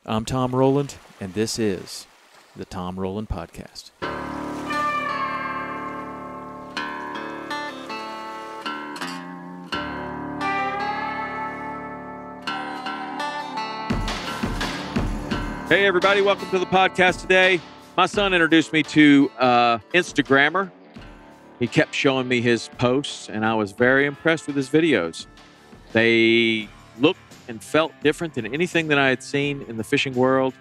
I'm Tom Rowland, and this is the Tom Rowland Podcast. Hey, everybody. Welcome to the podcast today. My son introduced me to Instagrammer. He kept showing me his posts, and I was very impressed with his videos. They looked and felt different than anything that I had seen in the fishing world,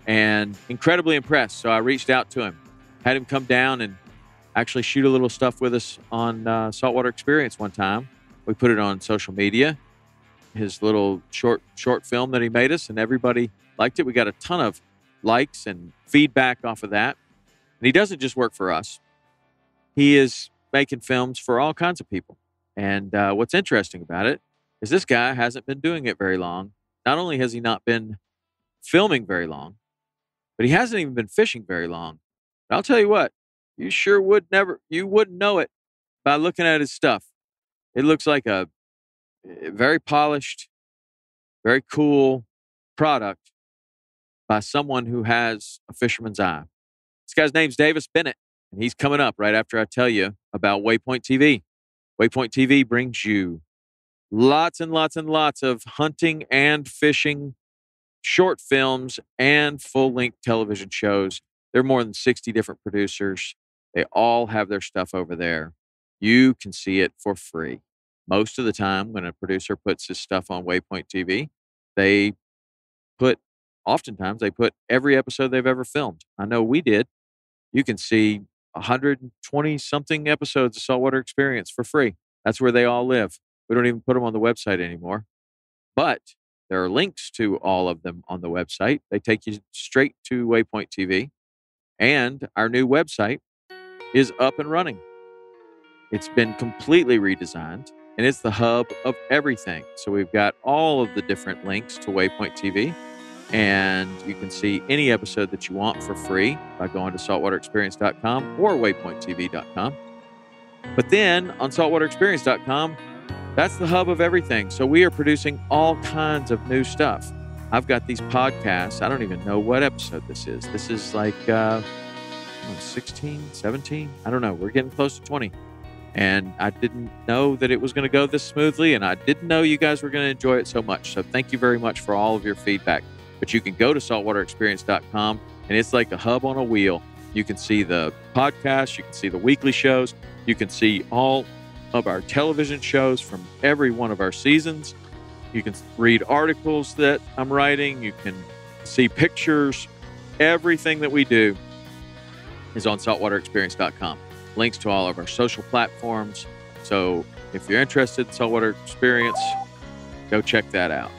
and incredibly impressed. So I reached out to him, had him come down and actually shoot a little stuff with us on Saltwater Experience one time. We put it on social media, his little short film that he made us, and everybody liked it. We got a ton of likes and feedback off of that. And he doesn't just work for us. He is making films for all kinds of people. And what's interesting about it is this guy hasn't been doing it very long. Not only has he not been filming very long, but he hasn't even been fishing very long. And I'll tell you what, you wouldn't know it by looking at his stuff. It looks like a very polished, very cool product by someone who has a fisherman's eye. This guy's name's Bennett, and he's coming up right after I tell you about Waypoint TV. Waypoint TV brings you lots and lots and lots of hunting and fishing short films and full-length television shows. There are more than 60 different producers. They all have their stuff over there. You can see it for free. Most of the time when a producer puts his stuff on Waypoint TV, oftentimes they put every episode they've ever filmed. I know we did. You can see 120-something episodes of Saltwater Experience for free. That's where they all live. We don't even put them on the website anymore. But there are links to all of them on the website. They take you straight to Waypoint TV. And our new website is up and running. It's been completely redesigned, and it's the hub of everything. So we've got all of the different links to Waypoint TV. And you can see any episode that you want for free by going to saltwaterexperience.com or waypointtv.com. But then on saltwaterexperience.com, that's the hub of everything. So we are producing all kinds of new stuff. I've got these podcasts. I don't even know what episode this is. This is like 16, 17. I don't know. We're getting close to 20. And I didn't know that it was going to go this smoothly. And I didn't know you guys were going to enjoy it so much. So thank you very much for all of your feedback. But you can go to saltwaterexperience.com, and it's like a hub on a wheel. You can see the podcasts. You can see the weekly shows. You can see all of our television shows from every one of our seasons. You can read articles that I'm writing. You can see pictures. Everything that we do is on saltwaterexperience.com. Links to all of our social platforms. So if you're interested in Saltwater Experience, go check that out.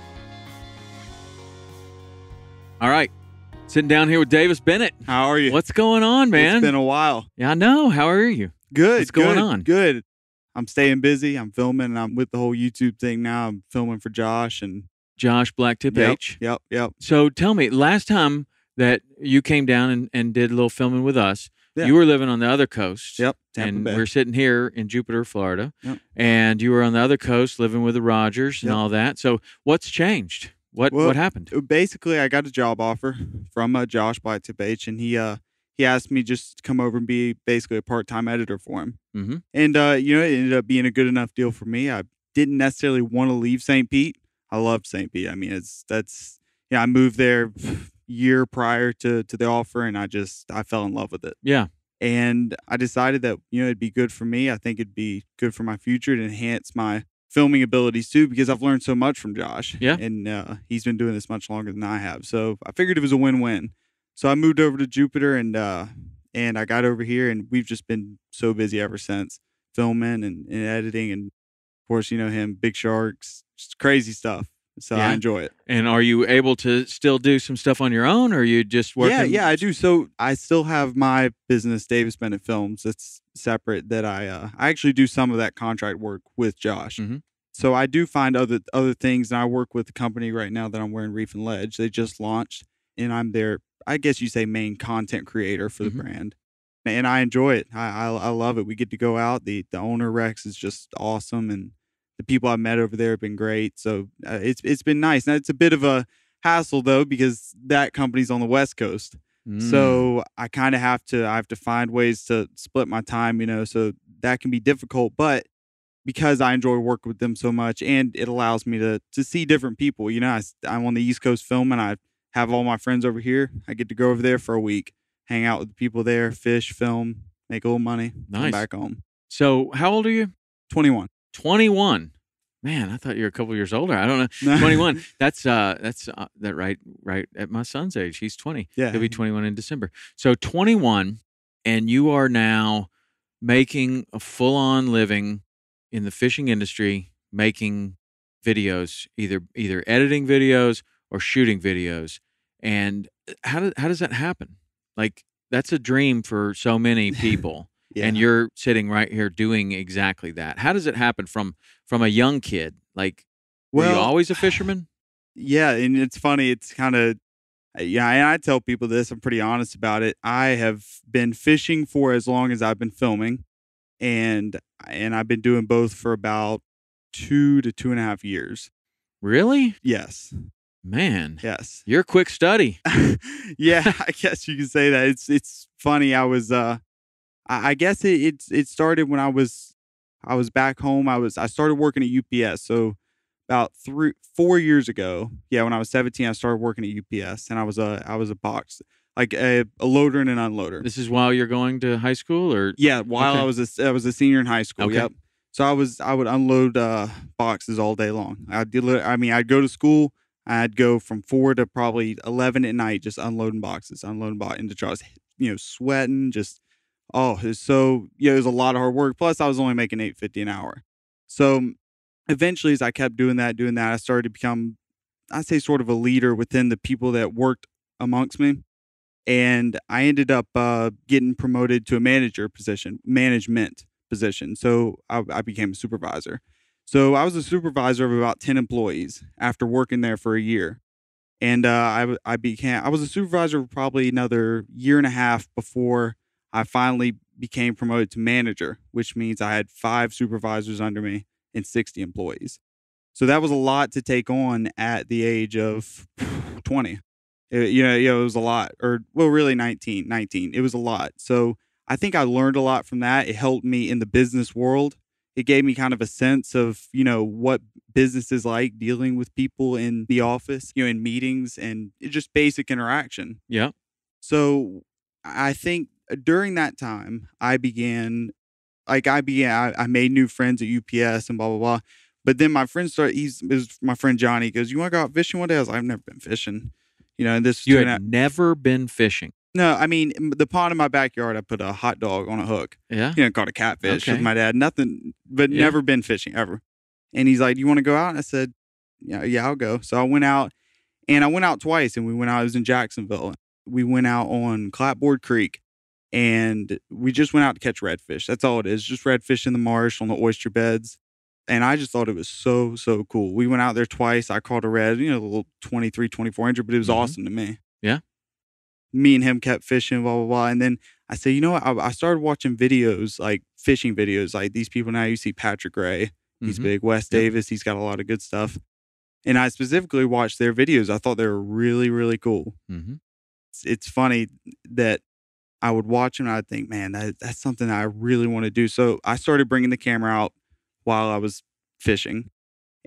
All right. Sitting down here with Bennett. How are you? What's going on, man? It's been a while. Yeah, I know. How are you? Good. What's going on? Good. I'm staying busy. I'm filming, and I'm with the whole YouTube thing now. I'm filming for Josh and Josh BlacktipH. Yep. So tell me, last time that you came down and did a little filming with us, you were living on the other coast. Yep. And Bay. we're sitting here in Jupiter, Florida. Yep. And you were on the other coast living with the Rogers and all that. So what's changed? What happened? Basically, I got a job offer from Josh BlacktipH, and he asked me just to come over and be basically a part-time editor for him. Mm-hmm. And it ended up being a good enough deal for me. I didn't necessarily want to leave St. Pete. I loved St. Pete. I mean, I moved there year prior to the offer, and I fell in love with it. Yeah. And I decided that, it'd be good for me. I think it'd be good for my future to enhance my filming abilities too, because I've learned so much from Josh. Yeah. And he's been doing this much longer than I have. So I figured it was a win-win. So I moved over to Jupiter, and I got over here, and we've just been so busy ever since, filming and editing. And of course, him, big sharks, just crazy stuff. So I enjoy it. And are you able to still do some stuff on your own, or are you just working? Yeah, I do. So I still have my business, Bennett Films. It's separate. That I actually do some of that contract work with Josh. Mm-hmm. So I do find other things, and I work with the company right now that I'm wearing, Reef and Ledge. They just launched, and I'm their, I guess you say, main content creator for the brand. And I enjoy it. I love it. We get to go out. The owner, Rex, is just awesome, and the people I've met over there have been great. So it's been nice. Now, it's a bit of a hassle though, because that company's on the West Coast. So I kind of have to find ways to split my time, so that can be difficult, but because I enjoy working with them so much, and it allows me to see different people, I'm on the East Coast filming. I have all my friends over here. I get to go over there for a week, hang out with the people there, fish, film, make a little money, Nice. come back home. So how old are you? 21. 21. Man, I thought you were a couple years older. I don't know. 21. That's that right at my son's age. He's 20. Yeah. He'll be 21 in December. So 21, and you are now making a full-on living in the fishing industry, making videos, either editing videos or shooting videos. And how does that happen? Like, that's a dream for so many people. Yeah. And you're sitting right here doing exactly that. How does it happen from a young kid? Like, were you always a fisherman? Yeah, and it's funny. It's kind of, and I tell people this. I'm pretty honest about it. I have been fishing for as long as I've been filming, and I've been doing both for about 2 to 2.5 years. Really? Yes. Man. Yes. You're a quick study. Yeah, I guess you could say that. It's funny. I was I guess it started when I was back home. I started working at UPS. So about 4 years ago, when I was 17, I started working at UPS, and I was a box, like a loader and an unloader. This is while you're going to high school, or while okay. I was a senior in high school. Okay. Yep. So I would unload boxes all day long. I'd go to school. I'd go from 4 to probably 11 at night, just unloading boxes into trucks. Sweating, just. Oh, so it was a lot of hard work. Plus, I was only making $8.50 an hour. So eventually, as I kept doing that, I started to become, I'd say, sort of a leader within the people that worked amongst me. And I ended up getting promoted to a management position. So I became a supervisor. So I was a supervisor of about 10 employees after working there for a year. And I was a supervisor for probably another year and a half before I finally became promoted to manager, which means I had 5 supervisors under me and 60 employees. So that was a lot to take on at the age of 20. It was a lot, really 19. It was a lot. So I think I learned a lot from that. It helped me in the business world. It gave me kind of a sense of, what business is like, dealing with people in the office, in meetings, and just basic interaction. Yeah. So I think during that time, I made new friends at UPS and blah, blah, blah. But then my friend it was my friend Johnny. He goes, "You want to go out fishing one day?" I was like, "I've never been fishing." And this. You had never been fishing? No, I mean, the pond in my backyard, I put a hot dog on a hook. Yeah. Caught a catfish with my dad. Nothing, but never been fishing ever. And he's like, "You want to go out?" And I said, yeah, I'll go. So I went out, and I went out twice. And I was in Jacksonville. We went out on Clapboard Creek, and we just went out to catch redfish. That's all it is. Just redfish in the marsh on the oyster beds. And I just thought it was so, so cool. We went out there twice. I caught a red, a little 23, 24 incher, but it was awesome to me. Yeah. Me and him kept fishing, blah, blah, blah. And then I said, you know what? I started watching videos, like fishing videos, like these people now. You see Patrick Gray. He's big. Wes Davis. He's got a lot of good stuff. And I specifically watched their videos. I thought they were really, really cool. Mm-hmm. It's funny that I would watch them and I'd think, man, that's something I really want to do. So I started bringing the camera out while I was fishing.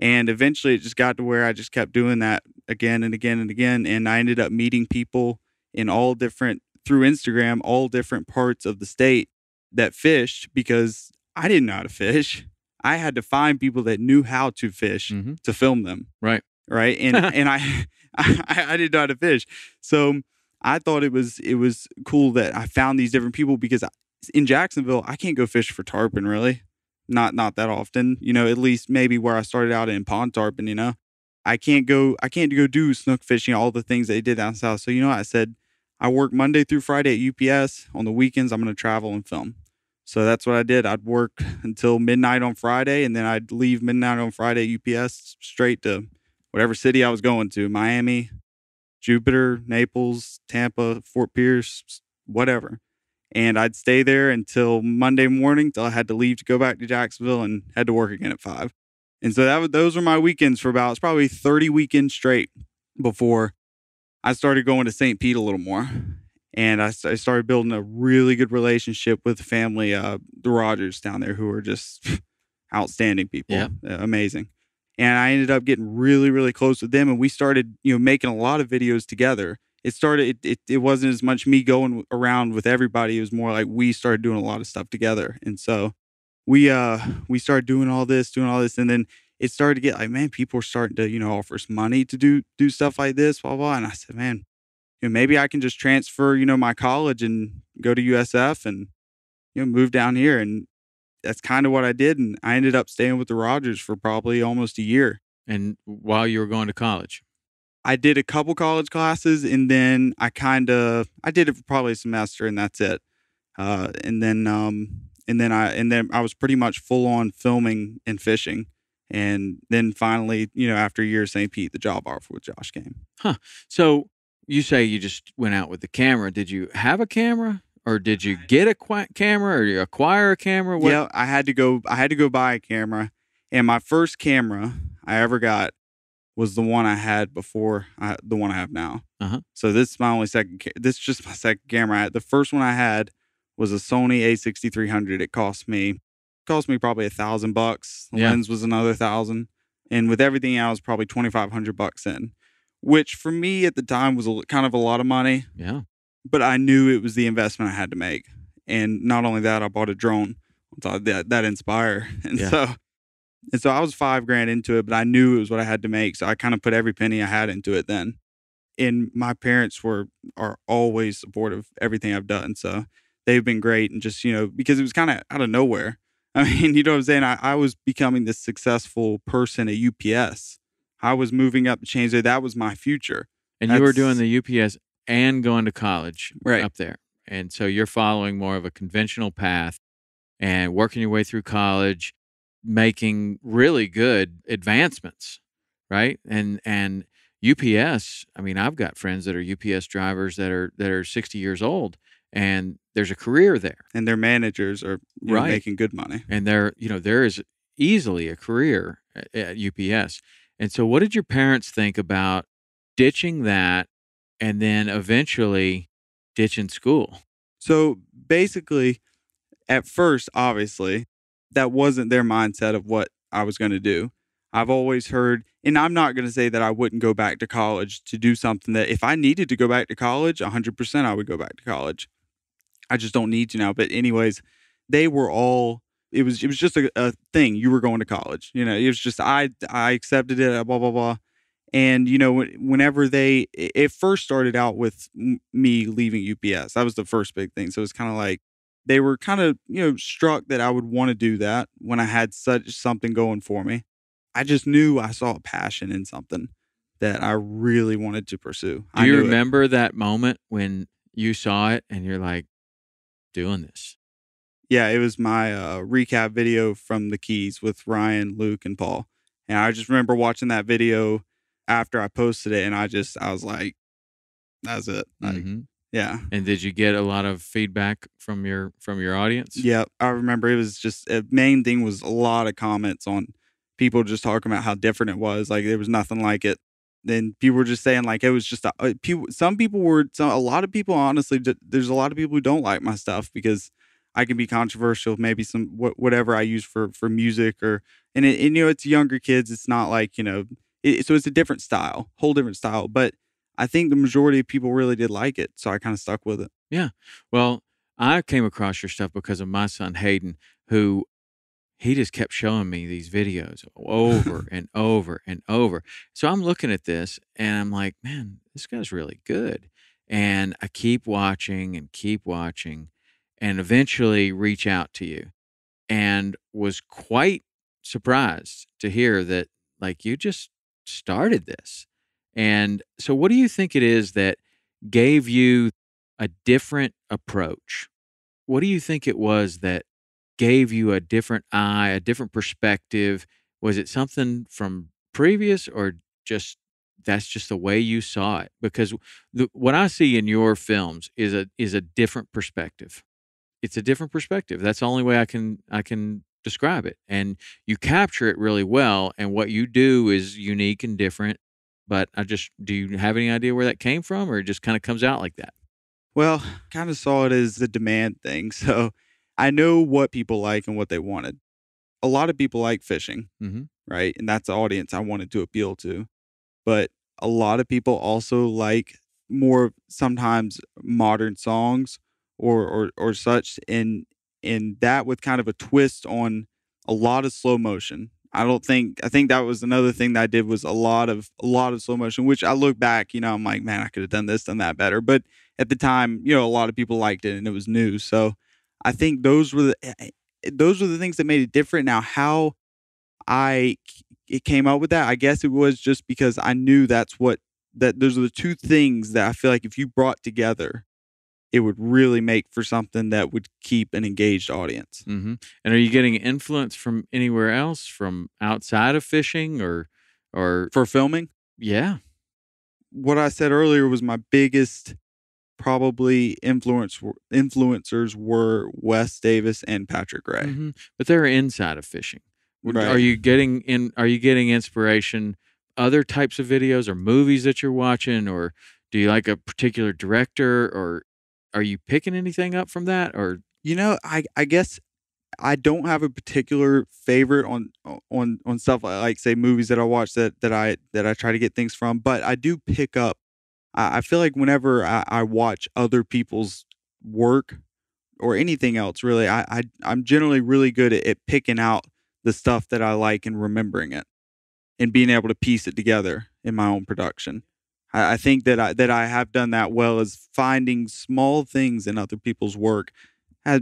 And eventually it just got to where I just kept doing that again and again and again. And I ended up meeting people through Instagram, all different parts of the state that fished, because I didn't know how to fish. I had to find people that knew how to fish to film them. Right. Right. And I didn't know how to fish. So I thought it was cool that I found these different people, because in Jacksonville, I can't go fish for tarpon, really. Not that often, at least maybe where I started out in pond tarpon, I can't go do snook fishing, all the things they did down south. So, I said, I work Monday through Friday at UPS. On the weekends, I'm going to travel and film. So that's what I did. I'd work until midnight on Friday, and then I'd leave midnight on Friday at UPS straight to whatever city I was going to, Miami, Jupiter, Naples, Tampa, Fort Pierce, whatever. And I'd stay there until Monday morning, till I had to leave to go back to Jacksonville, and had to work again at 5. And so those were my weekends for it's probably 30 weekends straight. before I started going to St. Pete a little more. And I started building a really good relationship with the family, the Rogers down there, who are just outstanding people, Yep. amazing. And I ended up getting really, really close with them, and we started, making a lot of videos together. It wasn't as much me going around with everybody. It was more like we started doing a lot of stuff together. And so we started doing all this, and then it started to get like, man, people are starting to, offer us money to do stuff like this, blah, blah. And I said, man, maybe I can just transfer, my college and go to USF and, move down here. And that's kind of what I did. And I ended up staying with the Rogers for probably almost a year. And while you were going to college? I did a couple college classes, and then I did it for probably a semester, and that's it. And then I was pretty much full on filming and fishing. And then finally, after a year of St. Pete, the job offer with Josh came. Huh. So you say you just went out with the camera. Did you have a camera, or did you get a camera, or you acquire a camera? What? Yeah, I had to go buy a camera. And my first camera I ever got was the one I had before the one I have now. Uh-huh. So this is this is just my second camera. The first one I had was a Sony A6300. It cost me probably $1,000. The lens was another $1,000, and with everything else, probably $2,500 in, which for me at the time was kind of a lot of money. Yeah. But I knew it was the investment I had to make, and not only that, I bought a drone. That Inspire, and so I was $5,000 into it, but I knew it was what I had to make. So I kind of put every penny I had into it then. And my parents are always supportive of everything I've done. So they've been great. And just, because it was kind of out of nowhere. I mean, you know what I'm saying? I was becoming this successful person at UPS. I was moving up the chain. So that was my future. And you were doing the UPS and going to college up there. And so you're following more of a conventional path and working your way through college, making really good advancements, right? And UPS, I mean, I've got friends that are UPS drivers that are 60 years old, and there's a career there. And their managers are making good money. And there is easily a career at UPS. And so what did your parents think about ditching that and then eventually ditching school? So basically, at first, obviously, that wasn't their mindset of what I was going to do. I've always heard, and I'm not going to say that I wouldn't go back to college to do something that if I needed to go back to college, 100% I would go back to college. I just don't need to now. But anyways, they were all, it was just a thing. You were going to college. It was just, I accepted it, blah, blah, blah. And, whenever it first started out with me leaving UPS, that was the first big thing. So it's kind of like, they were kind of, struck that I would want to do that when I had something going for me. I just knew I saw a passion in something that I really wanted to pursue. Do you remember that moment when you saw it and you're like, doing this? Yeah, it was my recap video from the Keys with Ryan, Luke, and Paul. And I just remember watching that video after I posted it, and I was like, that's it. Mm-hmm. Yeah. And did you get a lot of feedback from your audience? Yeah, I remember it was just, the main thing was a lot of comments on people just talking about how different it was. Like, there was nothing like it. Then people were just saying like it was just a lot of people, honestly, there's a lot of people who don't like my stuff because I can be controversial, maybe some whatever I use for music and it's younger kids. It's not like, so it's a different style, whole different style. But I think the majority of people really did like it. So I kind of stuck with it. Yeah. Well, I came across your stuff because of my son, Hayden, who he just kept showing me these videos over and over and over. So I'm looking at this and I'm like, man, this guy's really good. And I keep watching and eventually reach out to you and was quite surprised to hear that like you just started this. And so what do you think it is that gave you a different approach? What do you think it was that gave you a different eye, a different perspective? Was it something from previous or that's just the way you saw it? Because what I see in your films is a different perspective. It's a different perspective. That's the only way I can describe it. And you capture it really well. And what you do is unique and different. But do you have any idea where that came from, or it just kind of comes out like that? Well, kind of saw it as a demand thing. So I know what people like and what they wanted. A lot of people like fishing, Mm-hmm. right? And that's the audience I wanted to appeal to. But a lot of people also like more sometimes modern songs or such, and that with kind of a twist on a lot of slow motion. I think that was another thing that I did was a lot of slow motion, which I look back, I'm like, man, I could have done this, done that better. But at the time, a lot of people liked it and it was new. So I think those were the things that made it different. Now, how I it came up with that, I guess it was just because I knew that those are the two things that I feel like if you brought together, it would really make for something that would keep an engaged audience. Mm-hmm. And are you getting influence from anywhere else, from outside of fishing, or For filming, yeah? what I said earlier was my biggest probably influencers were Wes Davis and Patrick Ray. Mm-hmm. But they're inside of fishing. Are Right. you getting in? Are you getting inspiration? Other types of videos or movies that you're watching, or do you like a particular director, or are you picking anything up from that? Or I guess I don't have a particular favorite on stuff like say movies that I watch that I try to get things from, but I do pick up. I feel like whenever I watch other people's work or anything else, really, I'm generally really good at picking out the stuff that I like and remembering it and being able to piece it together in my own production. I think that I have done that well as finding small things in other people's work has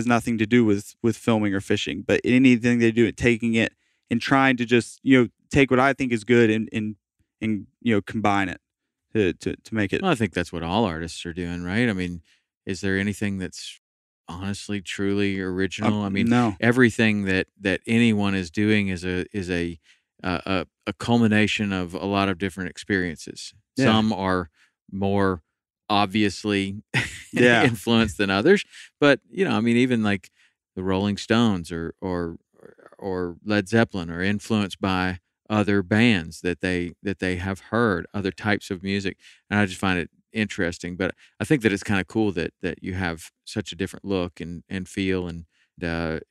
nothing to do with filming or fishing, but anything they do, taking it and trying to just take what I think is good and combine it to make it. well, I think that's what all artists are doing, right? I mean, is there anything that's honestly, truly original? I mean, No, everything that anyone is doing is a culmination of a lot of different experiences. yeah, Some are more obviously yeah, influenced than others, but I mean, even like the Rolling Stones or Led Zeppelin are influenced by other bands that they have heard, other types of music, and I just find it interesting. But I think that it's kind of cool that you have such a different look and feel, and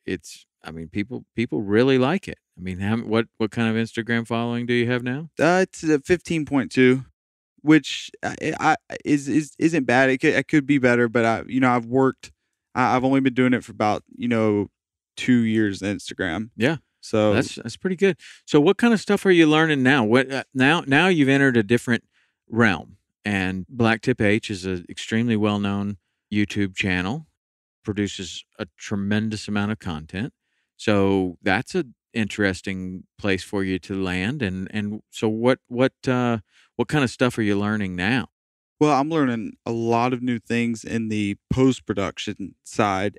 it's. I mean, people really like it. I mean, what kind of Instagram following do you have now? it's a 15.2, which isn't bad. It could be better, but I've worked. I've only been doing it for about 2 years on Instagram. Yeah. So That's pretty good. So what kind of stuff are you learning now? What now you've entered a different realm, and BlacktipH is an extremely well-known YouTube channel, produces a tremendous amount of content. So that's a interesting place for you to land. And so what kind of stuff are you learning now? well, I'm learning a lot of new things in the post production side,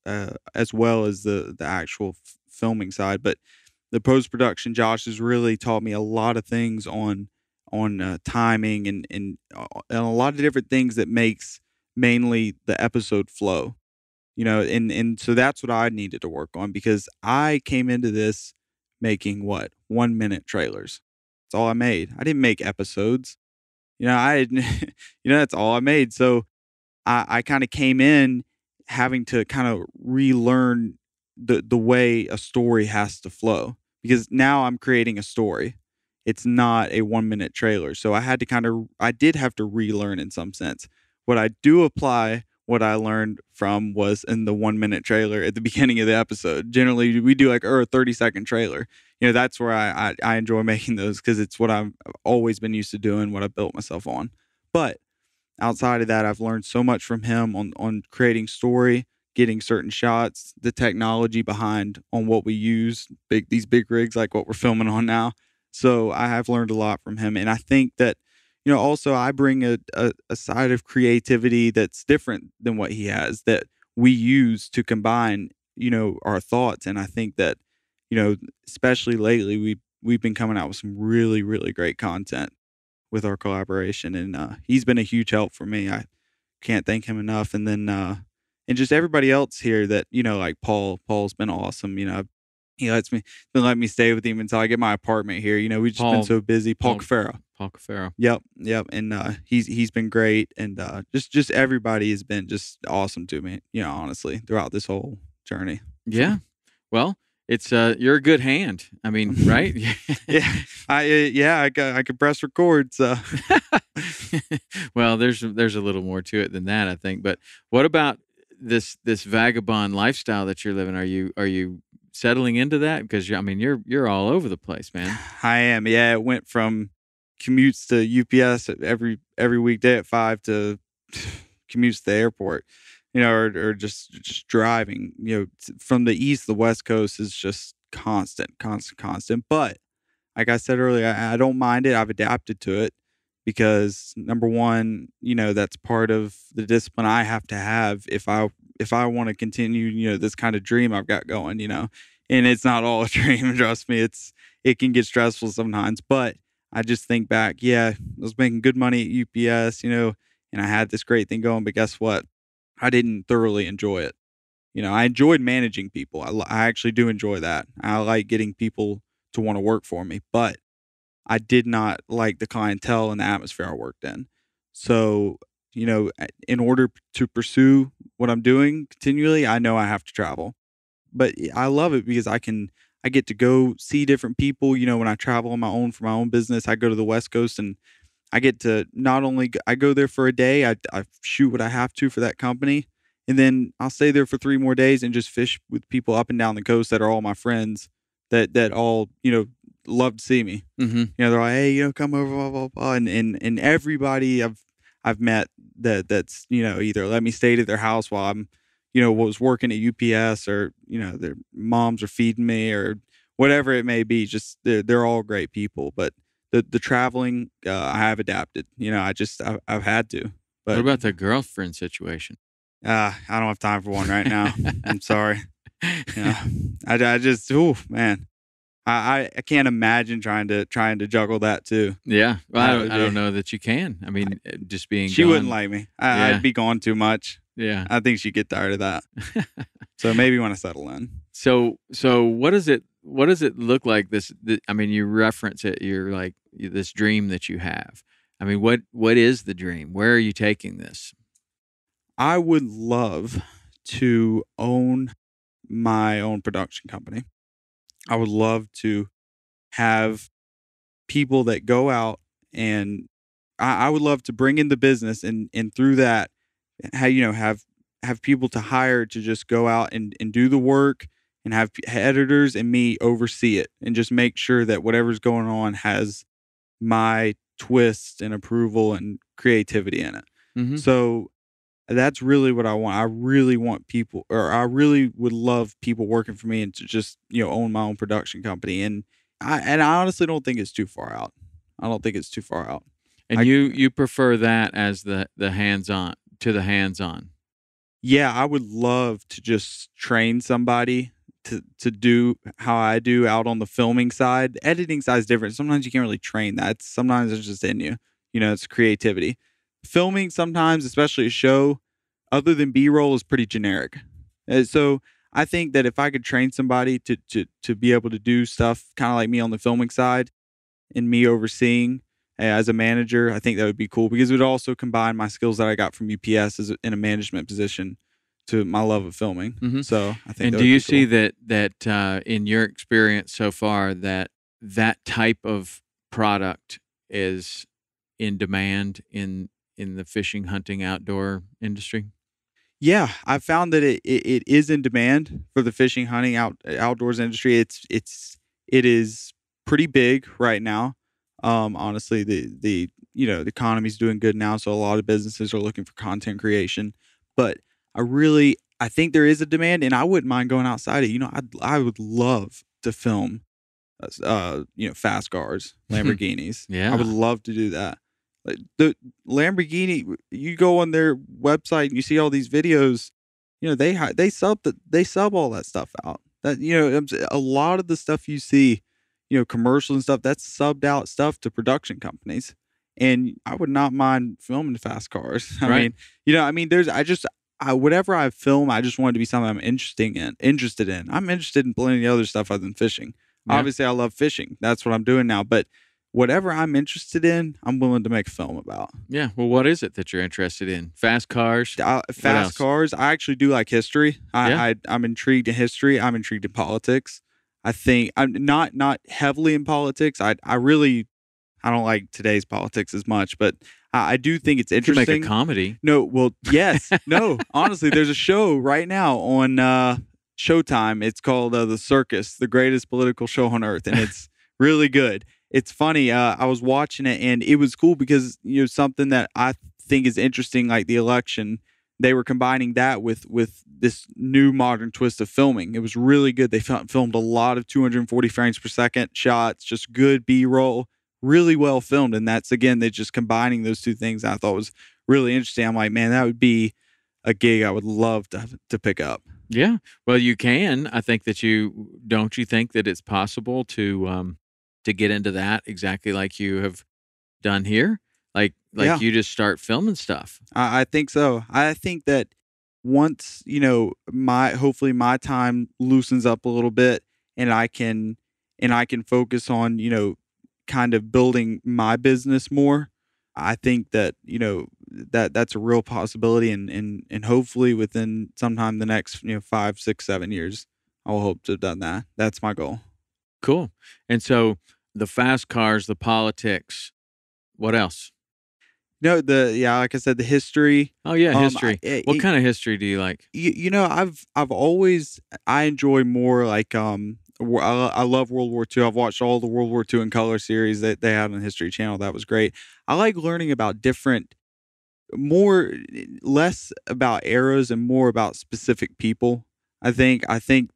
as well as the actual filming side. But the post production, Josh has really taught me a lot of things on timing and a lot of different things that makes mainly the episode flow. And so that's what I needed to work on because I came into this making what 1 minute trailers. That's all I made. I didn't make episodes. I that's all I made. So I kind of came in having to kind of relearn the way a story has to flow because now I'm creating a story. It's not a 1 minute trailer. So I did have to relearn in some sense. What I do apply, what I learned from was in the 1 minute trailer at the beginning of the episode. Generally, we do like a 30-second trailer. That's where I enjoy making those because it's what I've always been used to doing, what I built myself on. But outside of that, I've learned so much from him on creating story, getting certain shots, the technology behind on what we use, these big rigs like what we're filming on now. So I have learned a lot from him, and I think that also I bring a side of creativity that's different than what he has that we use to combine our thoughts, and I think that especially lately we've been coming out with some really really great content with our collaboration, and he's been a huge help for me. I can't thank him enough. And then and just everybody else here that like Paul's been awesome. He been letting me stay with him until I get my apartment here. We've just been Paul so busy. Paul Paul Cafaro. Paul Cafaro. Yep. And he's been great, and just everybody has been just awesome to me. Honestly, throughout this whole journey. Yeah. Well, it's you're a good hand. I mean, right? Yeah. I could press record. So. Well, there's a little more to it than that, I think. But what about this vagabond lifestyle that you're living? Are you settling into that? Because I mean, you're all over the place, man. I am. Yeah, it went from commutes to UPS every weekday at 5 to commutes to the airport. Or just driving. From the east to the west coast is just constant. But like I said earlier, I don't mind it. I've adapted to it because number one, that's part of the discipline I have to have if I want to continue, this kind of dream I've got going, and it's not all a dream. Trust me, it can get stressful sometimes, but I just think back, I was making good money at UPS, and I had this great thing going, but guess what? I didn't thoroughly enjoy it. I enjoyed managing people. I actually do enjoy that. I like getting people to want to work for me, but I did not like the clientele and the atmosphere I worked in. So, in order to pursue what I'm doing continually, I know I have to travel. But I love it because I get to go see different people. When I travel on my own for my own business, I go to the West Coast and I get to not only I go there for a day, I shoot what I have to for that company, and then I'll stay there for 3 more days and just fish with people up and down the coast that are all my friends that all love to see me. Mm-hmm. They're like, hey, come over, blah blah blah, and everybody I've met that's either let me stay to their house while I'm was working at UPS, or their moms are feeding me or whatever it may be. Just they're all great people, but the traveling, I have adapted. I've had to. But what about the girlfriend situation? I don't have time for one right now. I'm sorry. I just, man, I can't imagine trying to juggle that too. Yeah, well, I don't know that you can. I mean, just being she gone. wouldn't like me. I'd be gone too much. Yeah, I think she'd get tired of that. So maybe when I settle in. So what does it look like? I mean, you reference it. You're like this dream that you have. I mean, what is the dream? Where are you taking this? I would love to own my own production company. I would love to have people that go out, and I would love to bring in the business and through that, have people to hire to just go out and do the work, and have editors and me oversee it and just make sure that whatever's going on has my twist and approval and creativity in it. Mm-hmm. So that's really what I want. I really want people, or I really would love people working for me and to just, own my own production company. And I honestly don't think it's too far out. I don't think it's too far out. And you prefer that as the hands-on to the hands-on. Yeah, I would love to just train somebody to do how I do out on the filming side. The editing side is different. Sometimes you can't really train that. Sometimes it's just in you. It's creativity. Filming sometimes, especially a show, other than B-roll, is pretty generic. So I think that if I could train somebody to be able to do stuff kind of like me on the filming side and me overseeing as a manager, I think that would be cool, because it would also combine my skills that I got from UPS in a management position to my love of filming. Mm-hmm. So I think. And do you see that in your experience so far that type of product is in demand in the fishing, hunting, outdoor industry? Yeah, I've found that it is in demand for the fishing, hunting, outdoors industry. It is pretty big right now. Honestly, the economy's doing good now, so a lot of businesses are looking for content creation. But I think there is a demand, and I wouldn't mind going outside it. I would love to film, fast cars, Lamborghinis. Yeah, I would love to do that. Like the Lamborghini, you go on their website and you see all these videos. They sub all that stuff out. That a lot of the stuff you see, commercials and stuff, that's subbed out stuff to production companies. And I would not mind filming fast cars. I mean, whatever I film, I just want it to be something I'm interested in. I'm interested in plenty of other stuff other than fishing. Yeah. Obviously, I love fishing. That's what I'm doing now. But whatever I'm interested in, I'm willing to make a film about. Yeah. Well, what is it that you're interested in? Fast cars? Fast else? cars. I actually do like history. Yeah. I'm intrigued in history. I'm intrigued in politics. I think I'm not heavily in politics. I don't like today's politics as much, but I do think it's You could interesting. make a comedy. No, well, yes, no. Honestly, there's a show right now on Showtime. It's called The Circus, the greatest political show on earth, and it's really good. It's funny. I was watching it, and it was cool because something that I think is interesting, like the election. They were combining that with this new modern twist of filming. It was really good. They filmed a lot of 240 frames per second shots, just good B-roll, really well filmed. And that's, again, they're just combining those two things. I thought was really interesting. I'm like, man, that would be a gig I would love to pick up. Yeah. Well, you can. I think that you think that it's possible to get into that exactly like you have done here? Like Yeah. you just start filming stuff. I think so. I think that once, hopefully my time loosens up a little bit and I can focus on, kind of building my business more. I think that, that's a real possibility and hopefully within sometime the next, 5, 6, 7 years, I'll hope to have done that. That's my goal. Cool. And so the fast cars, the politics, what else? No, like I said, the history. Oh yeah, history. What kind of history do you like? I've always I enjoy more like I love World War II. I've watched all the World War II in color series that they had on the History Channel. That was great. I like learning about less about eras and more about specific people. I think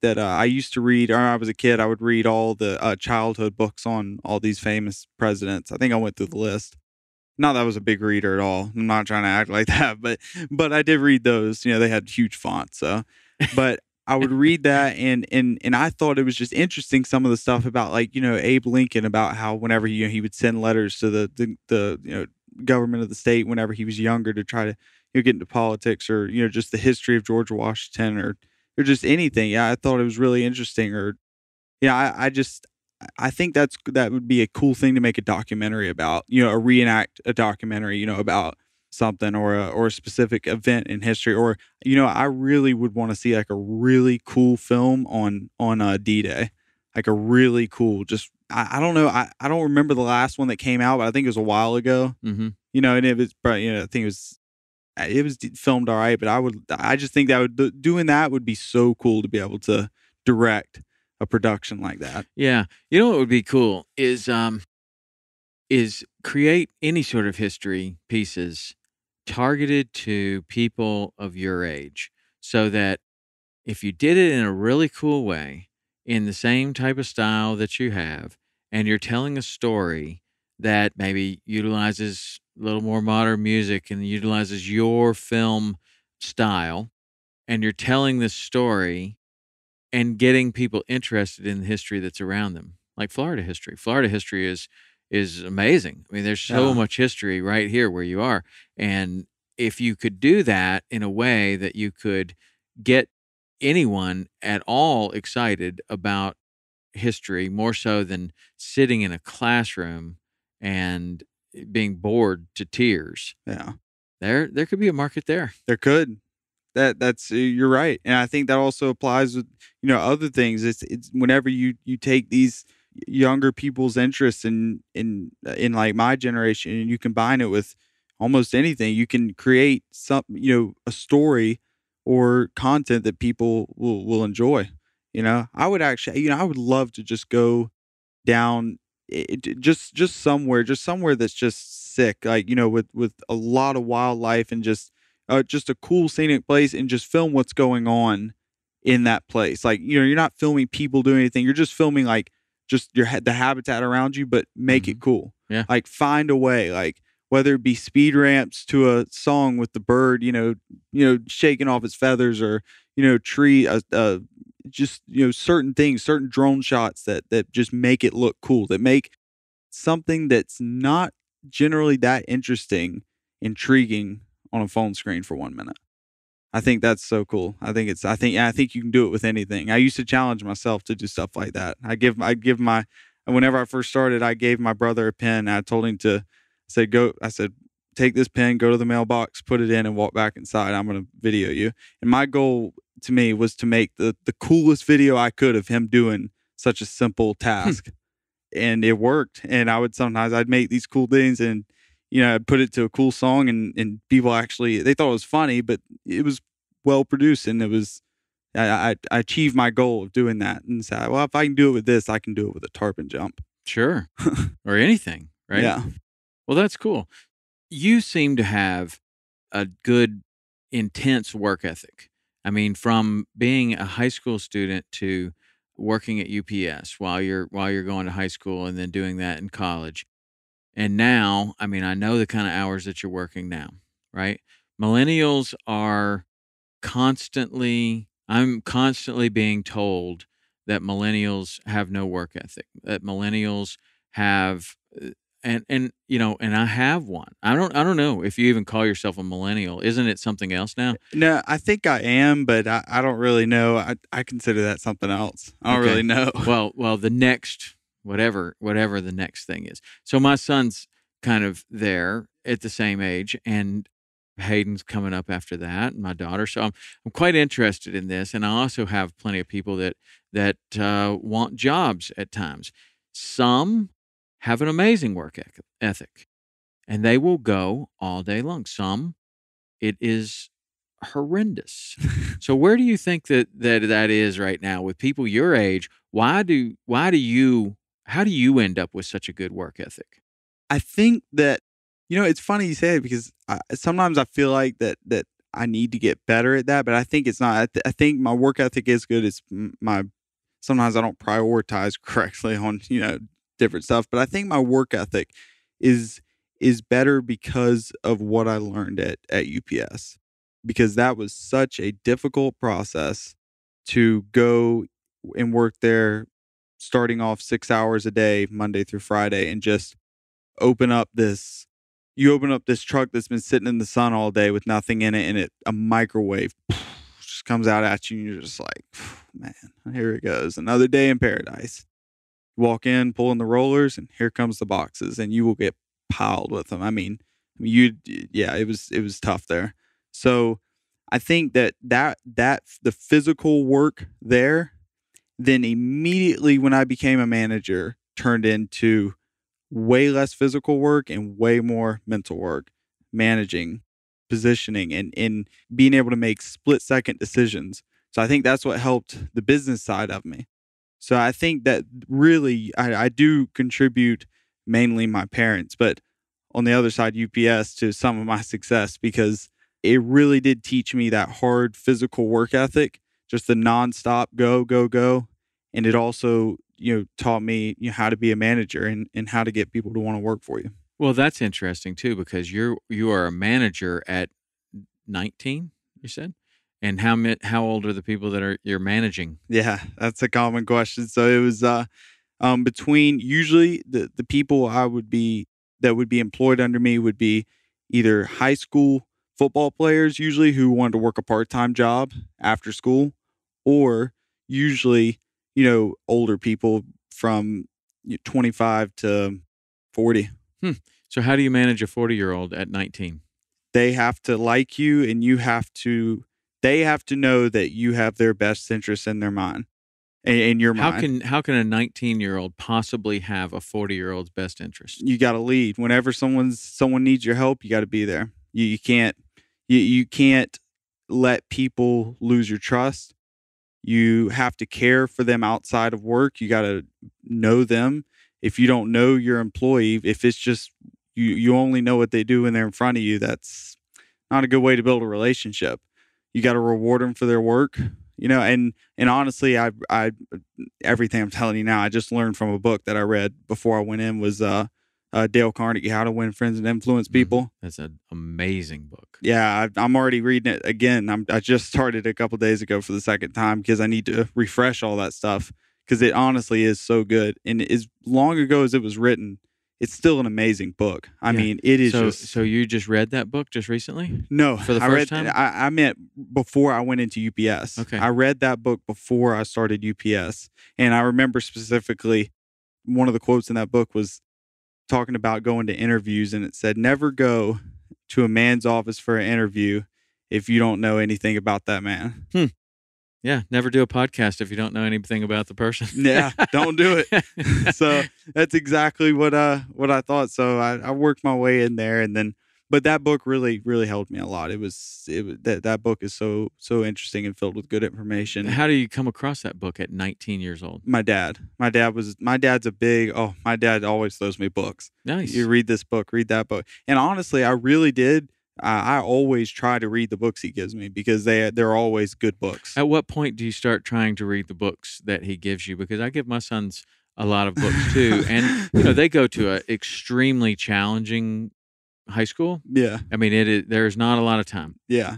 that I used to read, or I was a kid, I would read all the childhood books on all these famous presidents. I think I went through the list. Not that I was a big reader at all. I'm not trying to act like that, but I did read those. They had huge fonts. So, but I would read that and I thought it was just interesting some of the stuff about like Abe Lincoln, about how whenever he would send letters to the government of the state whenever he was younger to try to get into politics, or just the history of George Washington, or just anything. Yeah, I thought it was really interesting. Or I think that would be a cool thing to make a documentary about, reenact a documentary, about something or a specific event in history. Or, I really would want to see like a really cool film on D-Day, like a really cool, just, I don't know. I don't remember the last one that came out, but I think it was a while ago, Mm-hmm. And it was, I think it was filmed all right, but I just think doing that would be so cool to be able to direct a production like that. Yeah. What would be cool is create any sort of history pieces targeted to people of your age, so that if you did it in a really cool way, in the same type of style that you have, and you're telling a story that maybe utilizes a little more modern music and utilizes your film style, and you're telling this story and getting people interested in the history that's around them, like Florida history. Florida history is amazing. I mean, there's so much history right here where you are. And if you could do that in a way that you could get anyone at all excited about history, more so than sitting in a classroom and being bored to tears. Yeah. There could be a market there. There could. That's you're right, and I think that also applies with other things. It's whenever you take these younger people's interests in like my generation, and you combine it with almost anything, you can create some a story or content that people will enjoy. I would actually I would love to just go down just somewhere that's just sick, like with a lot of wildlife and just a cool scenic place, and just film what's going on in that place. Like, you're not filming people doing anything. You're just filming like just the habitat around you, but make it cool. Yeah. Like, find a way, like whether it be speed ramps to a song with the bird, shaking off its feathers, or, tree, just, certain things, certain drone shots that just make it look cool, that make something that's not generally that interesting, intriguing on a phone screen for 1 minute. I think that's so cool. I think you can do it with anything. I used to challenge myself to do stuff like that. I give my And whenever I first started, I gave my brother a pen. I told him to say, go. I said, take this pen, go to the mailbox, put it in, and walk back inside. I'm going to video you. And my goal to me was to make the coolest video I could of him doing such a simple task. And it worked. And I'd make these cool things and, I'd put it to a cool song and people actually, they thought it was funny, but it was well produced. And it was, I achieved my goal of doing that and said, well, if I can do it with this, I can do it with a tarpon jump. Sure. Or anything, right? Yeah. Well, that's cool. You seem to have a good, intense work ethic. I mean, from being a high school student to working at UPS while you're going to high school and then doing that in college. And now, I mean, I know the kind of hours that you're working now, right? Millennials are I'm constantly being told that millennials have no work ethic, that millennials have, and I have one. I don't know if you even call yourself a millennial. Isn't it something else now? No, I think I am, but I don't really know. I consider that something else. I don't really know. Well, the next, whatever the next thing is. So my son's kind of there at the same age, and Hayden's coming up after that, and my daughter. So I'm quite interested in this, and I also have plenty of people that want jobs at times. Some have an amazing work ethic, and they will go all day long. Some, it is horrendous. So where do you think that is right now with people your age? How do you end up with such a good work ethic? I think that, it's funny you say it because sometimes I feel like that I need to get better at that, but I think it's not. I think my work ethic is good. It's sometimes I don't prioritize correctly on, different stuff, but I think my work ethic is better because of what I learned at UPS, because that was such a difficult process to go and work there, starting off 6 hours a day, Monday through Friday, and just open up this truck that's been sitting in the sun all day with nothing in it, and a microwave just comes out at you, and you're just like, man, here it goes, another day in paradise. Walk in, pull in the rollers, and here comes the boxes, and you will get piled with them. It was tough there. So I think that the physical work there, then immediately when I became a manager, turned into way less physical work and way more mental work, managing, positioning, and being able to make split-second decisions. So I think that's what helped the business side of me. So I think that really I do contribute mainly my parents, but on the other side, UPS, to some of my success, because it really did teach me that hard physical work ethic, just the nonstop go, go, go. And it also, taught me how to be a manager and how to get people to want to work for you. Well, that's interesting too, because you are a manager at 19, you said? And how old are the people that you're managing? Yeah, that's a common question. So it was between, usually the people that would be employed under me would be either high school football players, usually, who wanted to work a part-time job after school, or usually, older people from 25 to 40. So how do you manage a 40-year-old at 19? They have to like you, and they have to know that you have their best interests in their mind, in your mind. How can a 19-year-old possibly have a 40-year-old's best interest? You got to lead. Whenever someone needs your help, you got to be there. You can't let people lose your trust. You have to care for them outside of work. You got to know them. If you don't know your employee, if it's just you only know what they do when they're in front of you, that's not a good way to build a relationship. You got to reward them for their work, and honestly, I everything I'm telling you now, I just learned from a book that I read before I went in, was Dale Carnegie, How to Win Friends and Influence People. That's an amazing book. Yeah, I'm already reading it again. I just started a couple days ago for the second time because I need to refresh all that stuff, because it honestly is so good. And as long ago as it was written, it's still an amazing book. I mean, it is So you just read that book just recently? No, for the first time? I meant before I went into UPS. Okay. I read that book before I started UPS, and I remember specifically one of the quotes in that book was talking about going to interviews, and it said, never go to a man's office for an interview if you don't know anything about that man. Yeah, never do a podcast if you don't know anything about the person. Yeah, don't do it. So that's exactly what I thought. So I worked my way in there, and then, but that book really helped me a lot. It was that book is so interesting and filled with good information. How do you come across that book at 19 years old? My dad's a big, my dad always throws me books. Nice. You read this book, read that book. And honestly, I really did. I always try to read the books he gives me because they're always good books. At what point do you start trying to read the books that he gives you? Because I give my sons a lot of books too. And, they go to an extremely challenging high school. Yeah. I mean, there's not a lot of time. Yeah.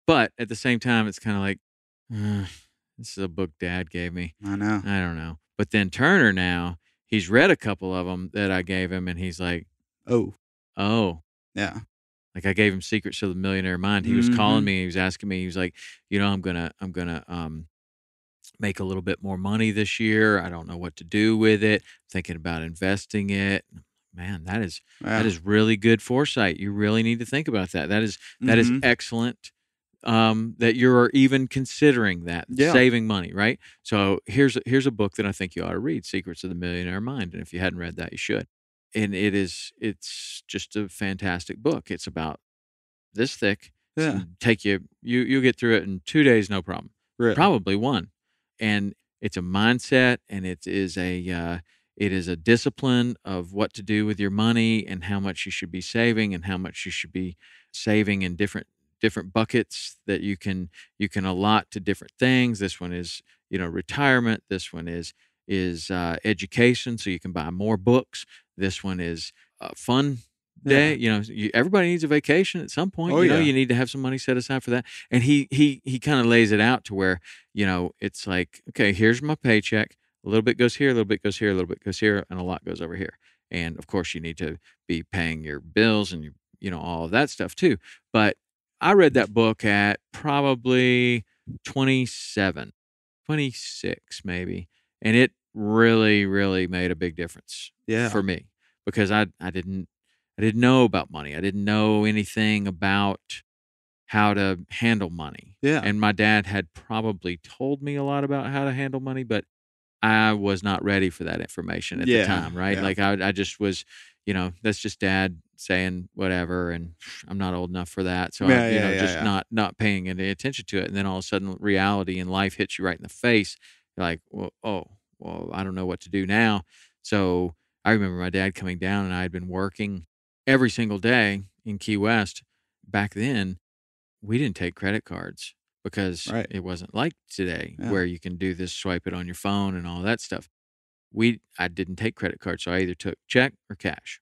But at the same time, it's kind of like, this is a book Dad gave me. I know. I don't know. But then Turner now, he's read a couple of them that I gave him, and he's like, oh. Yeah. Like I gave him Secrets of the Millionaire Mind. He was calling me. He was asking me. He was like, I'm gonna make a little bit more money this year. I don't know what to do with it. Thinking about investing it. Man, that is really good foresight. You really need to think about that. That is excellent. That you're even considering that saving money, right? So here's a book that I think you ought to read, Secrets of the Millionaire Mind. And if you hadn't read that, you should. And it's just a fantastic book. It's about this thick. Yeah. Take you'll get through it in 2 days, no problem. Really? Probably one. And it's a mindset, and it is a discipline of what to do with your money and how much you should be saving and how much you should be saving in different buckets that you can allot to different things. This one is, retirement. This one is education, so you can buy more books. This one is a fun day. Everybody needs a vacation at some point. You need to have some money set aside for that. And he kind of lays it out to where, it's like, okay, here's my paycheck. A little bit goes here, a little bit goes here, a little bit goes here, and a lot goes over here. And of course, you need to be paying your bills and all of that stuff too. But I read that book at probably 27, 26 maybe, and it really, really made a big difference for me because I didn't know about money. I didn't know anything about how to handle money. Yeah. And my dad had probably told me a lot about how to handle money, but I was not ready for that information at the time, right? Yeah. Like I just was, that's just Dad saying whatever, and I'm not old enough for that. So not paying any attention to it. And then all of a sudden reality and life hits you right in the face. You're like, well, I don't know what to do now. So I remember my dad coming down, and I had been working every single day in Key West. Back then, we didn't take credit cards because it wasn't like today where you can do this, swipe it on your phone and all that stuff. I didn't take credit cards, so I either took check or cash,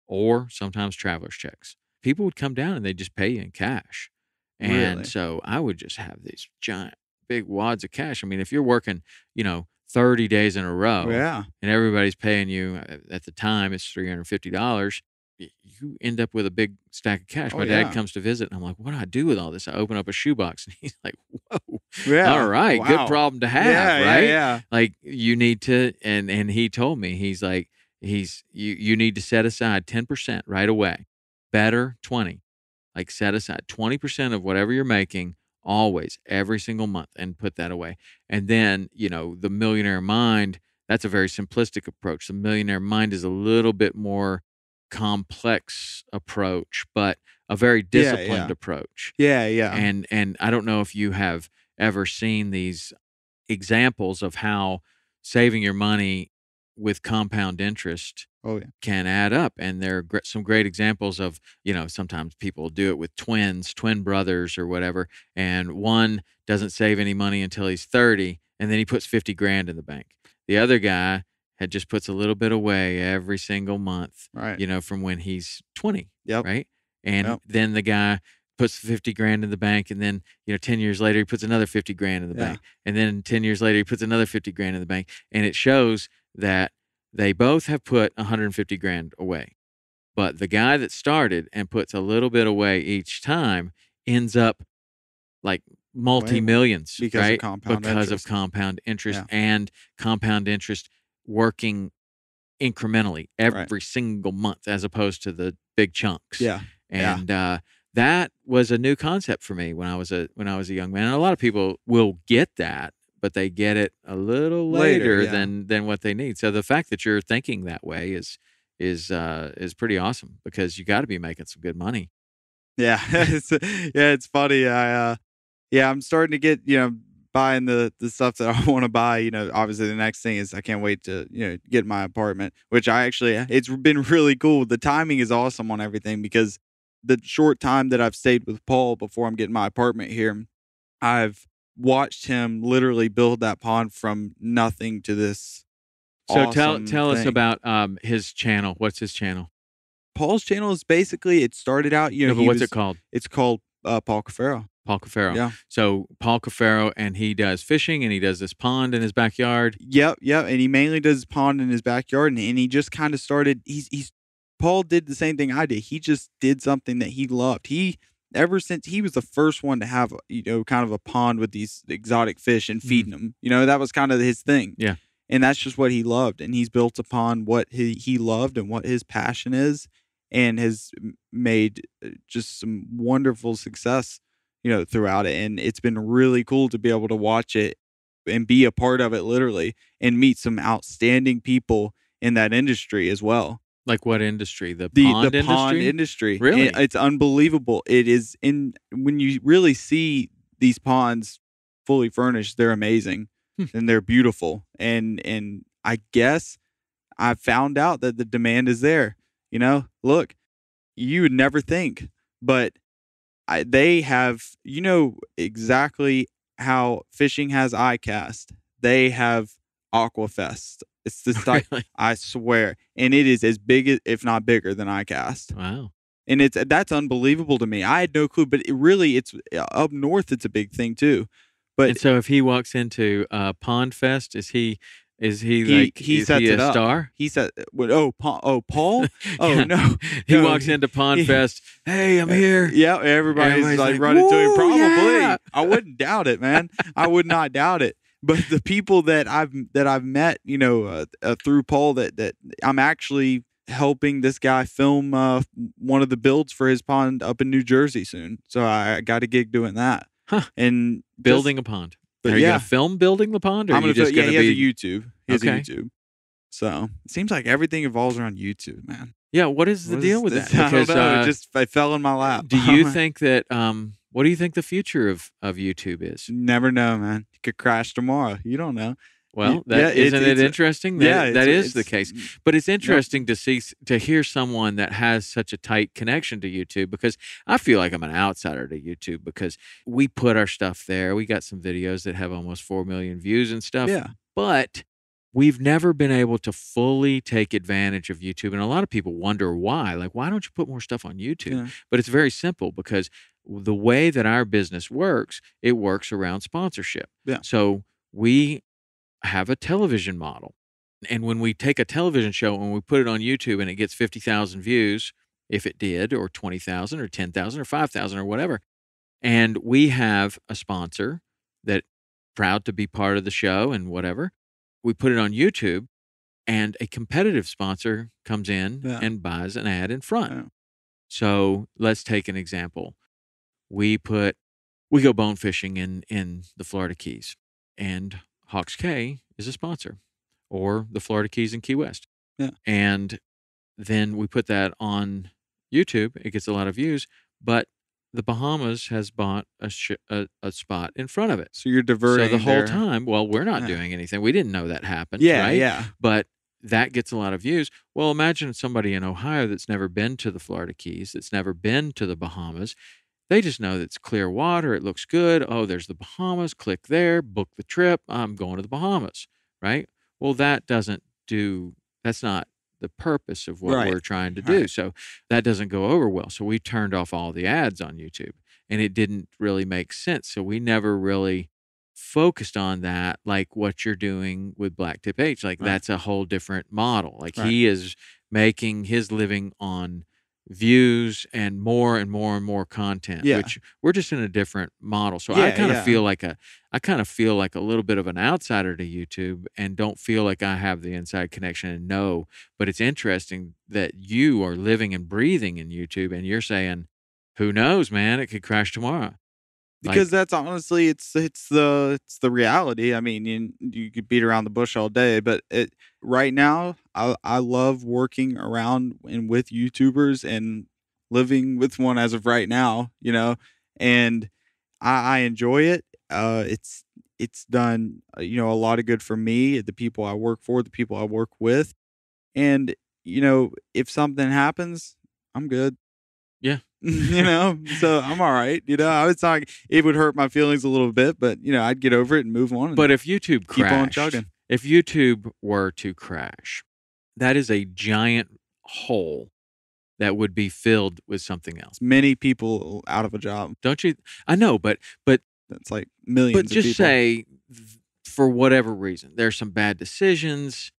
or sometimes traveler's checks. People would come down and they'd just pay you in cash. And so I would just have these giant, big wads of cash. I mean, if you're working, 30 days in a row and everybody's paying you, at the time, it's $350, you end up with a big stack of cash. My dad comes to visit, and I'm like, what do I do with all this? I open up a shoebox, and he's like, whoa, all right, good problem to have, right? Yeah. Like, you need to, and he told me, he's like, you need to set aside 10% right away. Better 20. Like, set aside 20% of whatever you're making always, every single month, and put that away. And then, the millionaire mind, that's a very simplistic approach. The millionaire mind is a little bit more complex approach, but a very disciplined approach. Yeah. And I don't know if you have ever seen these examples of how saving your money with compound interest can add up. And there are some great examples of, sometimes people do it with twin brothers or whatever, and one doesn't save any money until he's 30, and then he puts 50 grand in the bank. The other guy just puts a little bit away every single month, from when he's 20, right? And then the guy puts 50 grand in the bank, and then, 10 years later, he puts another 50 grand in the bank. And then 10 years later, he puts another 50 grand in the bank. And it shows that they both have put 150 grand away. But the guy that started and puts a little bit away each time ends up like multi-millions, because right? Of compound because interest. Of compound interest and compound interest working incrementally every single month, as opposed to the big chunks. Yeah. And that was a new concept for me when I was a young man. And a lot of people will get that, but they get it a little later than what they need. So the fact that you're thinking that way is pretty awesome, because you got to be making some good money. Yeah. It's funny. I'm starting to get, buying the stuff that I want to buy. Obviously the next thing is I can't wait to, get my apartment, which it's been really cool. The timing is awesome on everything, because the short time that I've stayed with Paul before I'm getting my apartment here, I've watched him literally build that pond from nothing to this. So awesome tell us thing. about his channel. What's his channel? Paul's channel is basically, it started out, but what's it called? It's called Paul Cafaro. Paul Cafaro. Yeah. So Paul Cafaro, and he does fishing, and he does this pond in his backyard. Yep. And he mainly does pond in his backyard, and he just kind of started. Paul did the same thing I did. He just did something that he loved. Ever since he was the first one to have, kind of a pond with these exotic fish and feeding them. That was kind of his thing. Yeah. And that's just what he loved. And he's built upon what he loved and what his passion is, and has made just some wonderful success, throughout it. And it's been really cool to be able to watch it and be a part of it, literally, and meet some outstanding people in that industry as well. Like what industry? The pond industry? Pond industry. Really? It's unbelievable. It is when you really see these ponds fully furnished, they're amazing and they're beautiful. And I guess I found out that the demand is there. Look, you would never think, but they have, exactly how fishing has ICAST. They have Aquafest. It's this type, Really? I swear. And it is as big, if not bigger, than ICAST. Wow. And that's unbelievable to me. I had no clue, but it's up north. It's a big thing too. And so if he walks into Pond Fest, is he sets a it up. star? He said, Paul? Oh, Yeah. no. He walks into Pond Fest. Hey, I'm here. Yeah, everybody's like running to him. Probably. Yeah. I wouldn't doubt it, man. I would not doubt it. But the people that I've met, through Paul, that I'm actually helping this guy film one of the builds for his pond up in New Jersey soon. So I got a gig doing that. Huh. And building a pond. But Are you going to film building the pond? Or I'm you just going to he has a YouTube. He has Okay. a YouTube. So it seems like everything evolves around YouTube, man. Yeah, what is the deal with that? I don't know. It fell in my lap. Do you think that what do you think the future of YouTube is? Never know, man. It could crash tomorrow. You don't know. Well, isn't it interesting? That is the case. But it's interesting to hear someone that has such a tight connection to YouTube, because I feel like I'm an outsider to YouTube, because we put our stuff there. We got some videos that have almost 4 million views and stuff. Yeah. But we've never been able to fully take advantage of YouTube. And a lot of people wonder why. Like, why don't you put more stuff on YouTube? Yeah. But it's very simple, because the way that our business works, it works around sponsorship. Yeah. So we have a television model. And when we take a television show and we put it on YouTube and it gets 50,000 views, if it did, or 20,000 or 10,000 or 5,000 or whatever, and we have a sponsor that proud to be part of the show and whatever, we put it on YouTube, and a competitive sponsor comes in and buys an ad in front. Yeah. So let's take an example. We go bone fishing in the Florida Keys, and Hawks Cay is a sponsor, or the Florida Keys in Key West. Yeah. And then we put that on YouTube. It gets a lot of views, but the Bahamas has bought a spot in front of it. So you're diverting. So the whole time, well, we're not doing anything. We didn't know that happened. Yeah, right? yeah. But that gets a lot of views. Well, imagine somebody in Ohio that's never been to the Florida Keys, that's never been to the Bahamas. They just know that it's clear water. It looks good. Oh, there's the Bahamas. Click there. Book the trip. I'm going to the Bahamas, right? Well, that's not the purpose of what we're trying to do. Right. So that doesn't go over well. So we turned off all the ads on YouTube, and it didn't really make sense. So we never really focused on that, like what you're doing with BlacktipH. Like that's a whole different model. Like he is making his living on views and more and more and more content, Yeah. which we're just in a different model. So Yeah, yeah. I kind of feel like a little bit of an outsider to YouTube and don't feel like I have the inside connection and know, but it's interesting that you are living and breathing in YouTube and you're saying, who knows, man, it could crash tomorrow. Because Like, that's honestly it's the reality. I mean, you could beat around the bush all day, but right now I love working around and with YouTubers and living with one as of right now, and I enjoy it. It's done a lot of good for me, the people I work for, the people I work with, and if something happens, I'm good. yeah. So I'm all right. I was talking, it would hurt my feelings a little bit, but I'd get over it and move on and But if YouTube keep on crashed, chugging. if YouTube were to crash, that is a giant hole that would be filled with something else. Many people out of a job. Don't you? I know, but That's like millions of just people. say for whatever reason, there's some bad decisions,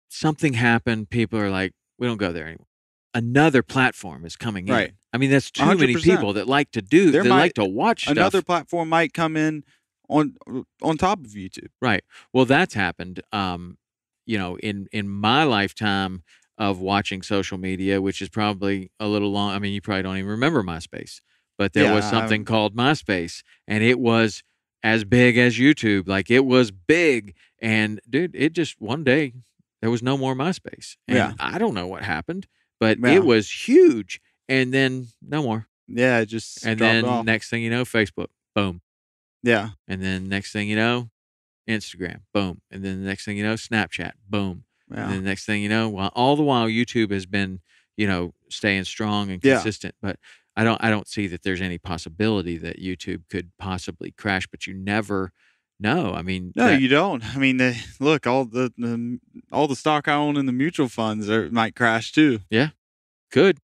something happened, people are like, we don't go there anymore. Another platform is coming in. Right. I mean, that's too many 100%. people that like to like to watch stuff. Another platform might come in on top of YouTube. Right. Well, that's happened. In my lifetime of watching social media, which is probably a little long. I mean, you probably don't even remember MySpace, but there was something called MySpace, and it was as big as YouTube. Like it was big, and dude, it just one day there was no more MySpace, and I don't know what happened, but it was huge, and then no more. Yeah, it just and dropped then off. next thing you know, Facebook, boom. Yeah. And then next thing you know, Instagram, boom. And then the next thing you know, Snapchat, boom. Yeah. And then the next thing you know, all the while YouTube has been, staying strong and consistent. But I don't see that there's any possibility that YouTube could possibly crash, but you never know. I mean, No, you don't. I mean, look, all the stock I own in the mutual funds might crash too. Yeah, could.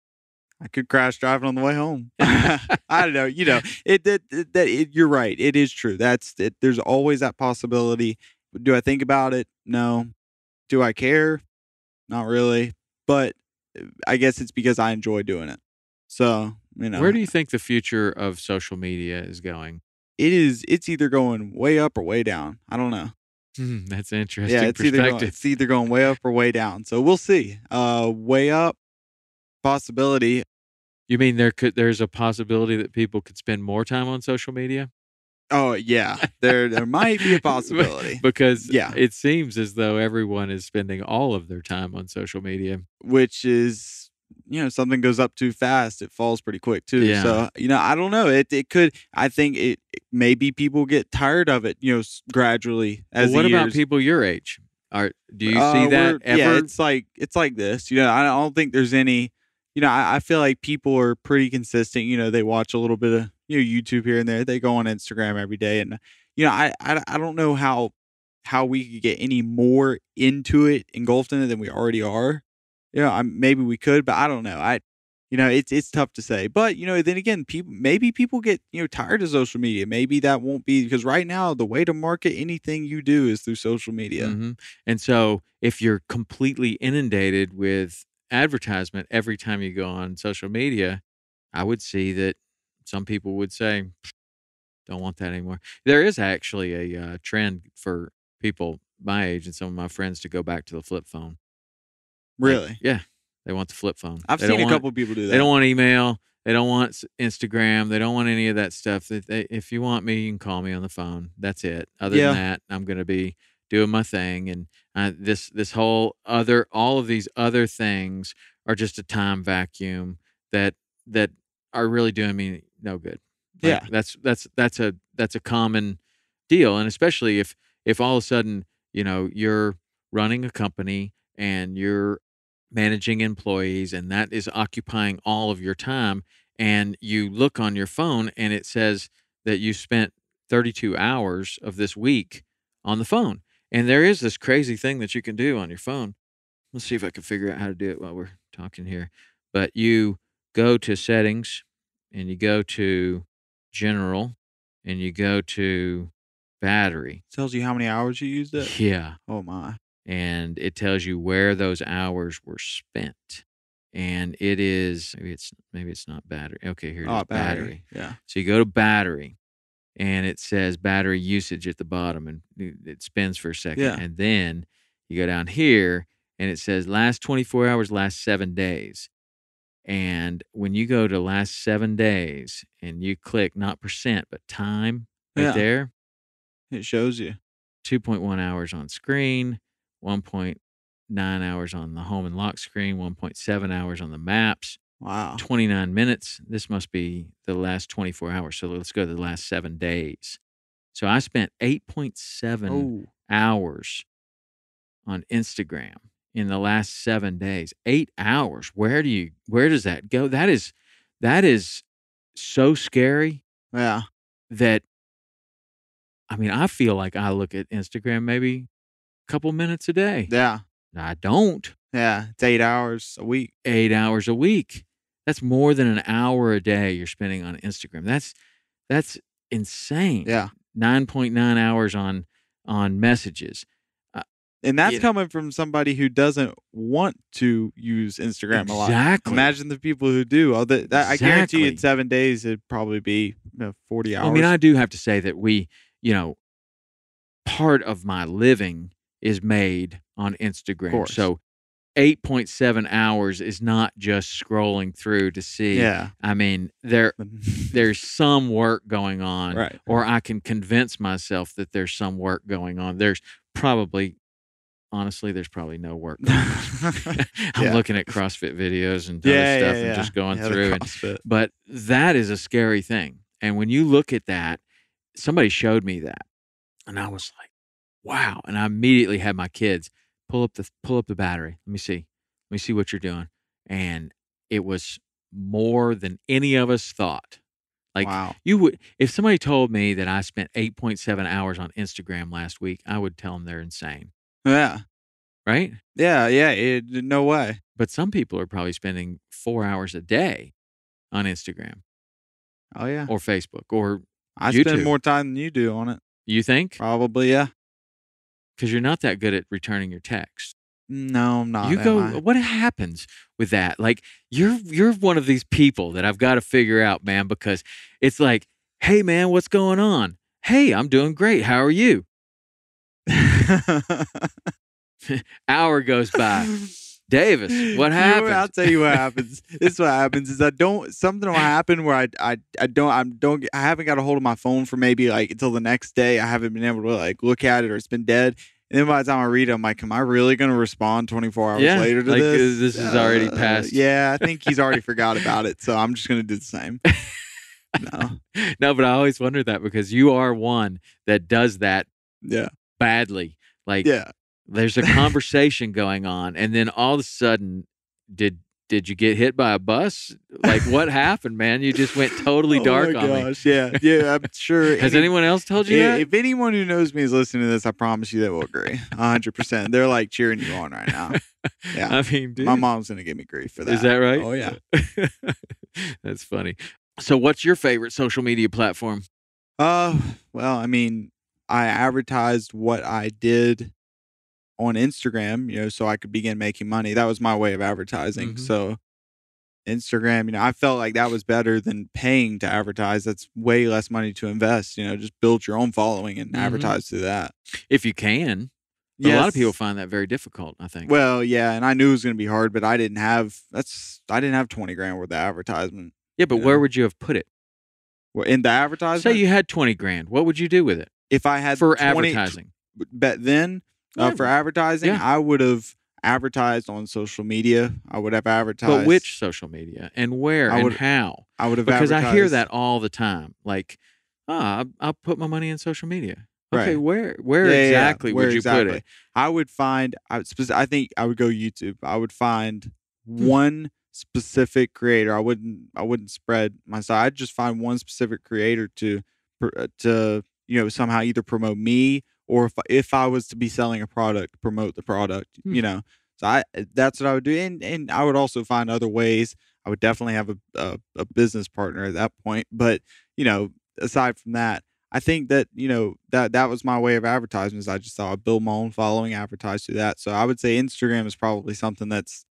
I could crash driving on the way home. I don't know. You're right. It is true. That's it. There's always that possibility. Do I think about it? No. Do I care? Not really. But I guess it's because I enjoy doing it. So, Where do you think the future of social media is going? It's either going way up or way down. I don't know. That's interesting. Yeah, perspective. it's either going way up or way down. So we'll see. Way up, possibility. You mean there's a possibility that people could spend more time on social media? Oh yeah, there might be a possibility because it seems as though everyone is spending all of their time on social media, which is something goes up too fast, it falls pretty quick too. Yeah. So I don't know. It could. I think it maybe people get tired of it. Gradually as what the years. About people your age? Do you see that ever? Yeah, it's like this. I don't think there's any. I feel like people are pretty consistent. They watch a little bit of YouTube here and there. They go on Instagram every day, and I don't know how we could get any more into it, engulfed in it than we already are. Maybe we could, but I don't know. It's tough to say. But then again, people get tired of social media. Maybe that won't be, because right now the way to market anything you do is through social media. Mm-hmm. And so if you're completely inundated with advertisement every time you go on social media, I would see that some people would say, don't want that anymore. There is actually a trend for people my age and some of my friends to go back to the flip phone. Really? Yeah. They want the flip phone. I've seen a couple of people do that. They don't want email. They don't want Instagram. They don't want any of that stuff. If you want me, you can call me on the phone. That's it. Other than that, I'm going to be doing my thing. And all of these other things are just a time vacuum that are really doing me no good. Like, that's a common deal. And especially if all of a sudden, you're running a company and you're managing employees and that is occupying all of your time, and you look on your phone and it says that you spent 32 hours of this week on the phone. And there is this crazy thing that you can do on your phone. Let's see if I can figure out how to do it while we're talking here. But you go to settings and you go to general and you go to battery. Tells you how many hours you used it? Yeah. Oh my. And it tells you where those hours were spent. and it is maybe it's not battery. Okay, here it is, battery. Yeah. So you go to battery, and it says battery usage at the bottom, and it spins for a second, Yeah. and then you go down here, and it says last 24 hours, last 7 days. And when you go to last 7 days and you click not percent, but time right Yeah. there, It shows you. 2.1 hours on screen, 1.9 hours on the home and lock screen, 1.7 hours on the maps, Wow. 29 minutes. This must be the last 24 hours. So let's go to the last 7 days. So I spent 8.7 hours on Instagram in the last 7 days. 8 hours. Where does that go? That is so scary Yeah. that, I mean, I feel like I look at Instagram maybe a couple minutes a day. Yeah. I don't. Yeah. It's 8 hours a week. 8 hours a week. That's more than an hour a day you're spending on Instagram. That's insane. Yeah. 9.9 hours on messages. And that's coming from somebody who doesn't want to use Instagram a lot. Exactly. Imagine the people who do. I guarantee you in 7 days, it'd probably be 40 hours. I mean, I do have to say that part of my living is made on Instagram. So 8.7 hours is not just scrolling through to see. Yeah. I mean, there's some work going on, right. Or I can convince myself that there's some work going on. Honestly, there's probably no work going on. I'm looking at CrossFit videos and other stuff and just going through. But that is a scary thing. And when you look at that, somebody showed me that, and I was like, wow. And I immediately had my kids pull up the battery. Let me see what you're doing. And it was more than any of us thought. Like, wow. If somebody told me that I spent 8.7 hours on Instagram last week, I would tell them they're insane. Yeah. Right? Yeah. No way. But some people are probably spending 4 hours a day on Instagram. Oh, yeah. Or Facebook or I YouTube. spend more time than you do on it. You think? Probably, yeah. Because you're not that good at returning your text. No, I'm not. What happens with that? Like, you're one of these people that I've got to figure out, man, because it's like, hey, man, what's going on? Hey, I'm doing great. How are you? Hour goes by. Davis, what happened? I'll tell you what happens. This is what happens is something will happen where I haven't got a hold of my phone for maybe like until the next day. I haven't been able to like look at it, or it's been dead. And then by the time I read it, I'm like, am I really going to respond 24 hours later to this? This is already past. Yeah, I think he's already forgot about it. So I'm just going to do the same. No, but I always wonder that because you are one that does that badly. Like, there's a conversation going on, and then all of a sudden, did you get hit by a bus? Like, what happened, man? You just went totally dark on me. Yeah, I'm sure. Has anyone else told you that? If anyone who knows me is listening to this, I promise you they will agree. 100%. They're like cheering you on right now. Yeah. I mean, dude, my mom's going to give me grief for that. Is that right? Oh, yeah. That's funny. So what's your favorite social media platform? Well, I mean, I advertised what I did on Instagram, so I could begin making money. That was my way of advertising. Mm-hmm. So Instagram, I felt like that was better than paying to advertise. That's way less money to invest, just build your own following and advertise through that. If you can. Yes. A lot of people find that very difficult, I think. Well, yeah, and I knew it was going to be hard, but I didn't have 20 grand worth of advertisement. Yeah, but where would you have put it? Well, in the advertisement? Say you had 20 grand. What would you do with it? If I had for advertising. But then for advertising, I would have advertised on social media. I would have advertised. But which social media and where and how? I would have because advertised. I hear that all the time. Like, I'll put my money in social media. Okay, right. where exactly would you put it? I would find. I think I would go YouTube. I would find one specific creator. I wouldn't spread my side. I'd just find one specific creator to somehow either promote me, or if I was to be selling a product, promote the product, So that's what I would do. And I would also find other ways. I would definitely have a business partner at that point. But, aside from that, I think that, that was my way of advertising. Is I just thought I'd build my own following, advertise through that. So I would say Instagram is probably something that's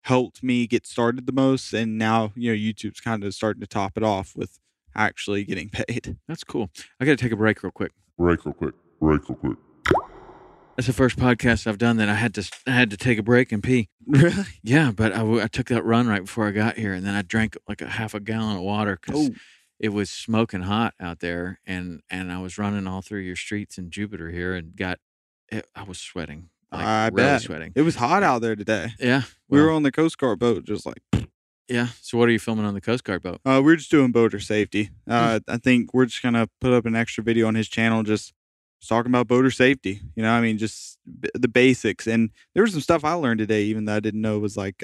helped me get started the most. And now, YouTube's kind of starting to top it off with actually getting paid. That's cool. I got to take a break real quick. Break real quick. That's the first podcast I've done that I had to take a break and pee. Really? Yeah, but I took that run right before I got here, and then I drank like a half a gallon of water because it was smoking hot out there, and I was running all through your streets in Jupiter here, and I was sweating. Like, I really bet. sweating. It was hot out there today. Yeah. We were on the Coast Guard boat, just like. Yeah. So what are you filming on the Coast Guard boat? We're just doing boater safety. I think we're just gonna put up an extra video on his channel, just talking about boater safety. Just the basics. And there was some stuff I learned today, even that I didn't know was like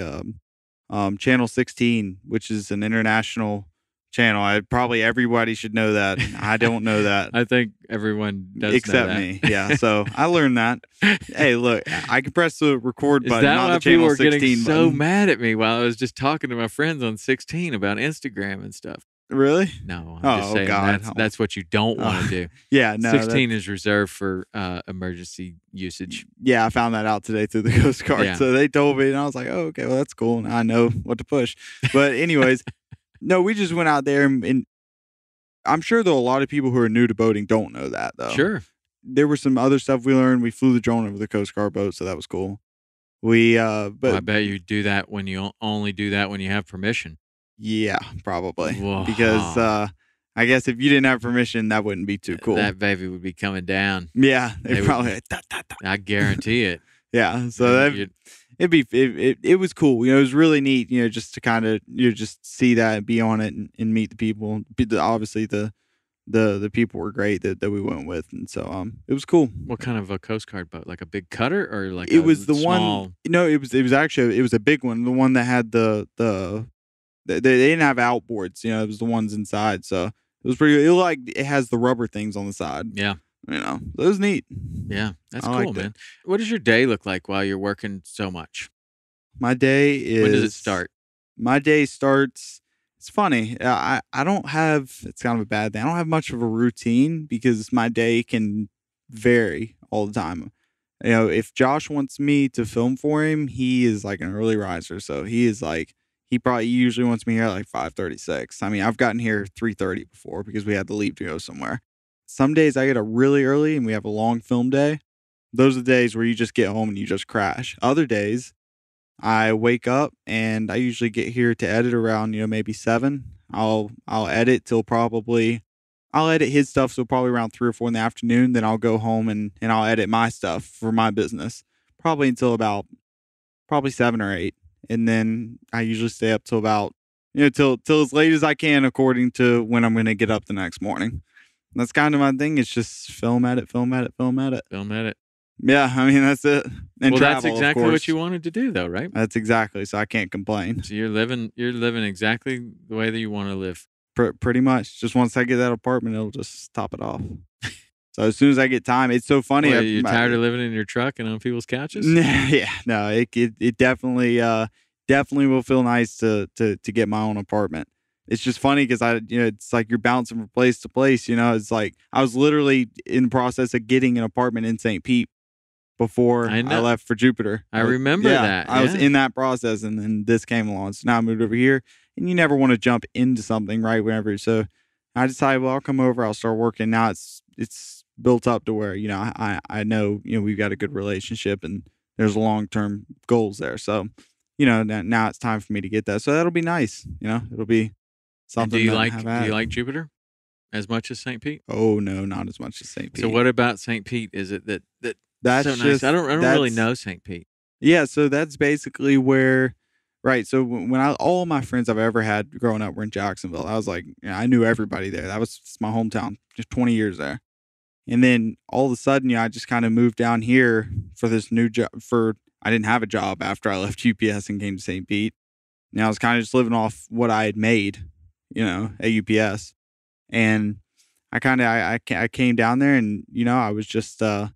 Channel 16, which is an international channel. Probably everybody should know that. I don't know that. I think everyone does except know that. me. Yeah. So I learned that. Hey, look, I can press the record Is button, that not why the people Channel were 16 getting so button. mad at me while I was just talking to my friends on 16 about Instagram and stuff? Really? No, I'm just saying God. that's what you don't want to do. Yeah, no. 16 is reserved for emergency usage. Yeah, I found that out today through the Coast Guard. Yeah. So they told me, and I was like, oh, okay, well, that's cool. And I know what to push. But anyways, no, we just went out there, and I'm sure, though, a lot of people who are new to boating don't know that, though. Sure. There was some other stuff we learned. We flew the drone over the Coast Guard boat, so that was cool. But I bet you do that when you only do that when you have permission. Yeah, probably. Whoa. Because I guess if you didn't have permission, that wouldn't be too cool. That baby would be coming down. Yeah, They probably. would- I guarantee it. Yeah, so it was cool. It was really neat. Just to kind of just see that and be on it and meet the people. Obviously the people were great that we went with, and so it was cool. What kind of a Coast Guard boat? Like a big cutter or like It was the small... one. No, it was actually a big one. The one that had they didn't have outboards. It was the ones inside. So it was pretty. It has the rubber things on the side. Yeah. It was neat. Yeah, that's I cool, liked it. man. What does your day look like while you're working so much? My day is. When does it start? My day starts. It's funny. I don't have. It's kind of a bad thing. I don't have much of a routine because my day can vary all the time. If Josh wants me to film for him, he is like an early riser. So he is like. He usually wants me here at like 5:36. I mean, I've gotten here 3:30 before because we had to leave to go somewhere. Some days I get up really early and we have a long film day. Those are the days where you just get home and you just crash. Other days, I wake up and I usually get here to edit around, maybe 7. I'll edit till I'll edit his stuff, so probably around 3 or 4 in the afternoon. Then I'll go home and I'll edit my stuff for my business, probably until about 7 or 8. And then I usually stay up till about, till as late as I can, according to when I'm going to get up the next morning. And that's kind of my thing. It's just film edit. Film edit. Yeah, I mean, that's it. And Well, that's travel, of exactly what course. you wanted to do, though, right? That's exactly. So I can't complain. So you're living exactly the way that you want to live. Pretty much. Just once I get that apartment, it'll just top it off. So as soon as I get time, it's so funny. What, you're tired of living in your truck and on people's couches? Yeah, no, it definitely will feel nice to get my own apartment. It's just funny because it's like you're bouncing from place to place. It's like I was literally in the process of getting an apartment in St. Pete before I left for Jupiter. I remember that. I was in that process, and then this came along. So now I moved over here, and you never want to jump into something right whenever. So I decided, well, I'll come over. I'll start working. Now it's built up to where I know we've got a good relationship, and there's long-term goals there. So now it's time for me to get that. So that'll be nice. It'll be something. Do you like Jupiter as much as St. Pete? Oh no, not as much as St. Pete. So what about St. Pete? Is it that's so just nice? I don't really know St. Pete. Yeah, so that's basically where. Right, so when all my friends I've ever had growing up were in Jacksonville, I was like, I knew everybody there. It's my hometown, just 20 years there. And then all of a sudden, I just kind of moved down here for this new job. I didn't have a job after I left UPS and came to St. Pete. And I was kind of just living off what I had made, at UPS. And I came down there, and I was just and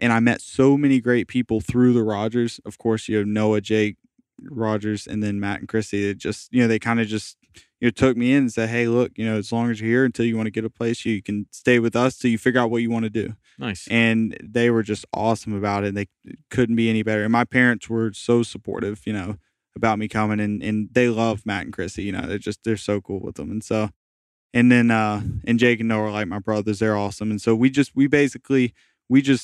I met so many great people through the Rogers. Of course, Noah, Jake, Rogers, and then Matt and Chrissy. It just they kind of just took me in and said, hey, look, as long as you're here until you want to get a place, you can stay with us till you figure out what you want to do. Nice. And they were just awesome about it. They couldn't be any better. And my parents were so supportive. about me coming, and they love Matt and Chrissy. You know, they're so cool with them. And so, and then and Jake and Noah are like my brothers. They're awesome. And so we just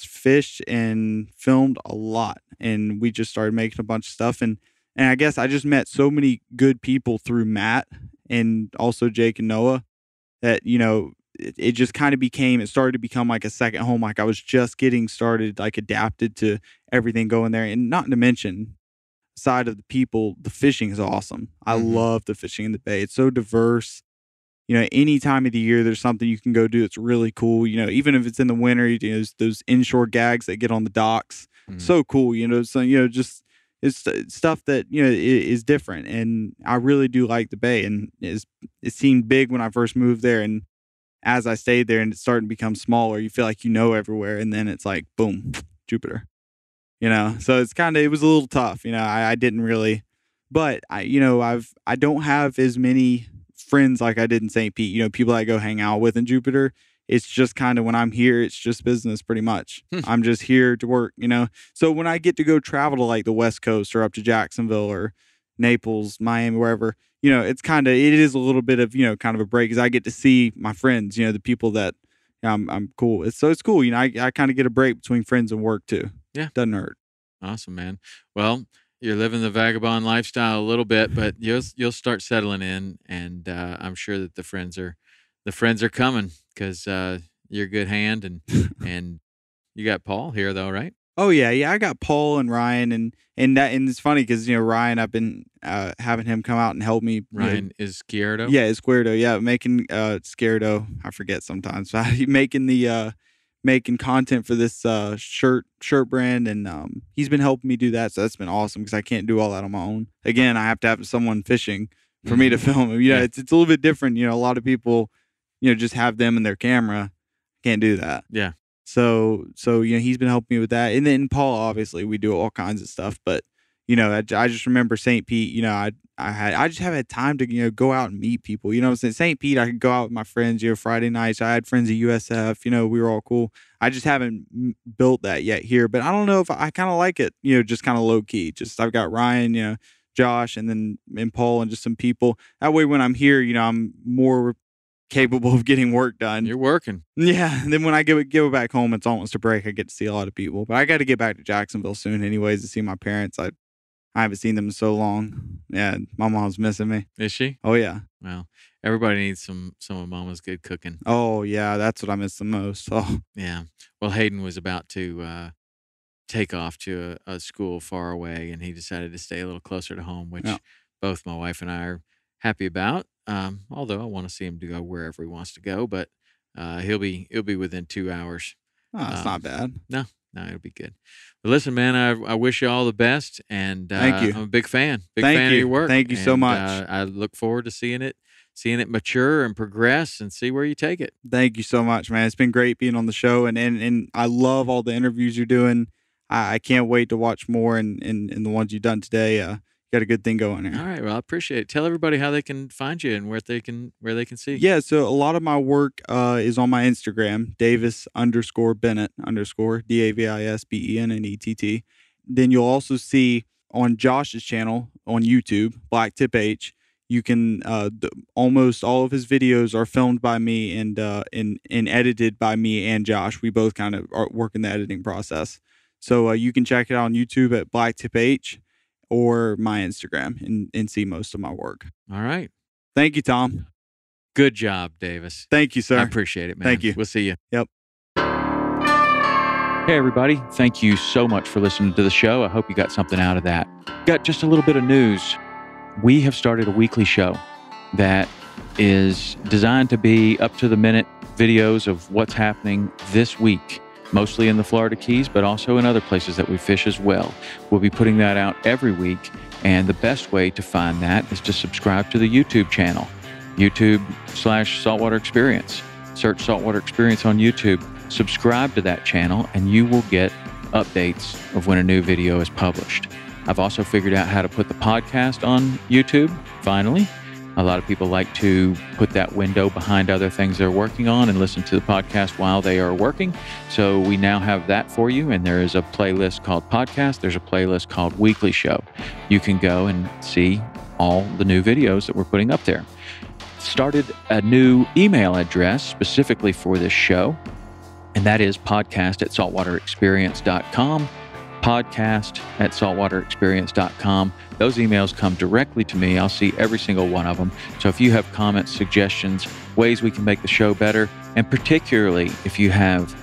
fished and filmed a lot, and we just started making a bunch of stuff. And I guess I just met so many good people through Matt and also Jake and Noah that, you know, it just kind of it started to become like a second home. Like I was just getting started, like adapted to everything going there. And not to mention, side of the people, the fishing is awesome. I love the fishing in the Bay. It's so diverse. You know, any time of the year, there's something you can go do. It's really cool. You know, even if it's in the winter, you know, those inshore gags that get on the docks. So cool. You know, so, you know, just it's stuff that, you know, is different. And I really do like the Bay. And it seemed big when I first moved there. And as I stayed there and it's starting to become smaller, you feel like you know everywhere. And then it's like, boom, Jupiter. You know, so it was a little tough. You know, I didn't really, but I don't have as many friends like I did in St. Pete. You know, people I go hang out with in Jupiter. It's just kind of when I'm here, it's just business pretty much. I'm just here to work, you know. So when I get to go travel to like the West Coast or up to Jacksonville or Naples, Miami, wherever, you know, it is a little bit of, you know, kind of a break, because I get to see my friends, you know, the people that I'm cool with. So it's cool. You know, I kind of get a break between friends and work too. Yeah. Doesn't hurt. Awesome, man. Well, you're living the vagabond lifestyle a little bit, but you'll start settling in, and I'm sure that the friends are coming, because you're a good hand, and you got Paul here though, right? Oh yeah. I got Paul and Ryan, and it's funny because, you know, Ryan, I've been having him come out and help me. Ryan is Izquierdo. Yeah, Izquierdo. Yeah, making Izquierdo. I forget sometimes. Making content for this shirt brand, and he's been helping me do that. So that's been awesome, because I can't do all that on my own. Again, I have to have someone fishing for me to film. You know, it's a little bit different. You know, a lot of people, you know, just have them and their camera. Can't do that. Yeah. So you know, he's been helping me with that. And then Paul, obviously, we do all kinds of stuff. But, you know, I just remember St. Pete, you know, I just haven't had time to, you know, go out and meet people. You know what I'm saying? St. Pete, I could go out with my friends, you know, Friday nights. I had friends at USF, you know, we were all cool. I just haven't built that yet here. But I don't know if I kind of like it, you know, just kind of low key. Just I've got Ryan, you know, Josh, and Paul, and just some people. That way when I'm here, you know, I'm more capable of getting work done. You're working. Yeah. And then when I go back home, it's almost a break. I get to see a lot of people. But I got to get back to Jacksonville soon anyways to see my parents. I haven't seen them in so long. Yeah, my mom's missing me. Is she? Oh yeah. Well, everybody needs some of Mama's good cooking. Oh yeah, that's what I miss the most. Oh yeah. Well, Hayden was about to take off to a school far away, and he decided to stay a little closer to home, which both my wife and I are happy about. Although I want to see him to go wherever he wants to go, but he'll be within 2 hours. Oh, that's not bad. No, it'll be good. But listen, man, I wish you all the best, and thank you. I'm a big fan. Thank you. Of your work. Thank you so much. I look forward to seeing it mature and progress, and see where you take it. Thank you so much, man. It's been great being on the show, and I love all the interviews you're doing. I can't wait to watch more, and the ones you've done today. Got a good thing going here. All right. Well, I appreciate it. Tell everybody how they can find you and where they can see. Yeah. So a lot of my work is on my Instagram, Davis_Bennett_ DAVISBENNETT. Then you'll also see on Josh's channel on YouTube, BlacktipH. You can almost all of his videos are filmed by me and edited by me and Josh. We both kind of are working the editing process. So you can check it out on YouTube at BlacktipH, or my Instagram, and see most of my work. All right. Thank you, Tom. Good job, Davis. Thank you, sir. I appreciate it, man. Thank you. We'll see you. Yep. Hey, everybody. Thank you so much for listening to the show. I hope you got something out of that. Got just a little bit of news. We have started a weekly show that is designed to be up-to-the-minute videos of what's happening this week, mostly in the Florida Keys, but also in other places that we fish as well. We'll be putting that out every week, and the best way to find that is to subscribe to the YouTube channel, YouTube/Saltwater Experience. Search Saltwater Experience on YouTube, subscribe to that channel, and you will get updates of when a new video is published. I've also figured out how to put the podcast on YouTube, finally, A lot of people like to put that window behind other things they're working on and listen to the podcast while they are working. So we now have that for you. And there is a playlist called Podcast. There's a playlist called Weekly Show. You can go and see all the new videos that we're putting up there. Started a new email address specifically for this show, and that is podcast@saltwaterexperience.com. podcast@saltwaterexperience.com. Those emails come directly to me. I'll see every single one of them. So if you have comments, suggestions, ways we can make the show better, and particularly if you have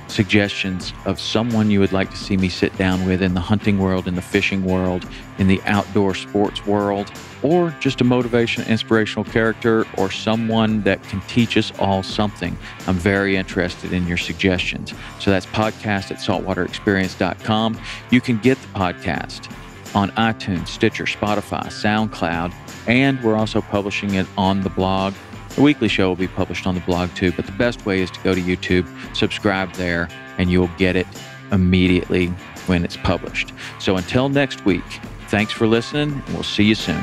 suggestions of someone you would like to see me sit down with in the hunting world, in the fishing world, in the outdoor sports world, or just a motivation, inspirational character, or someone that can teach us all something, I'm very interested in your suggestions. So that's podcast@saltwaterexperience.com. You can get the podcast on iTunes, Stitcher, Spotify, SoundCloud, and we're also publishing it on the blog. The weekly show will be published on the blog too, but the best way is to go to YouTube, subscribe there, and you'll get it immediately when it's published. So until next week, thanks for listening, and we'll see you soon.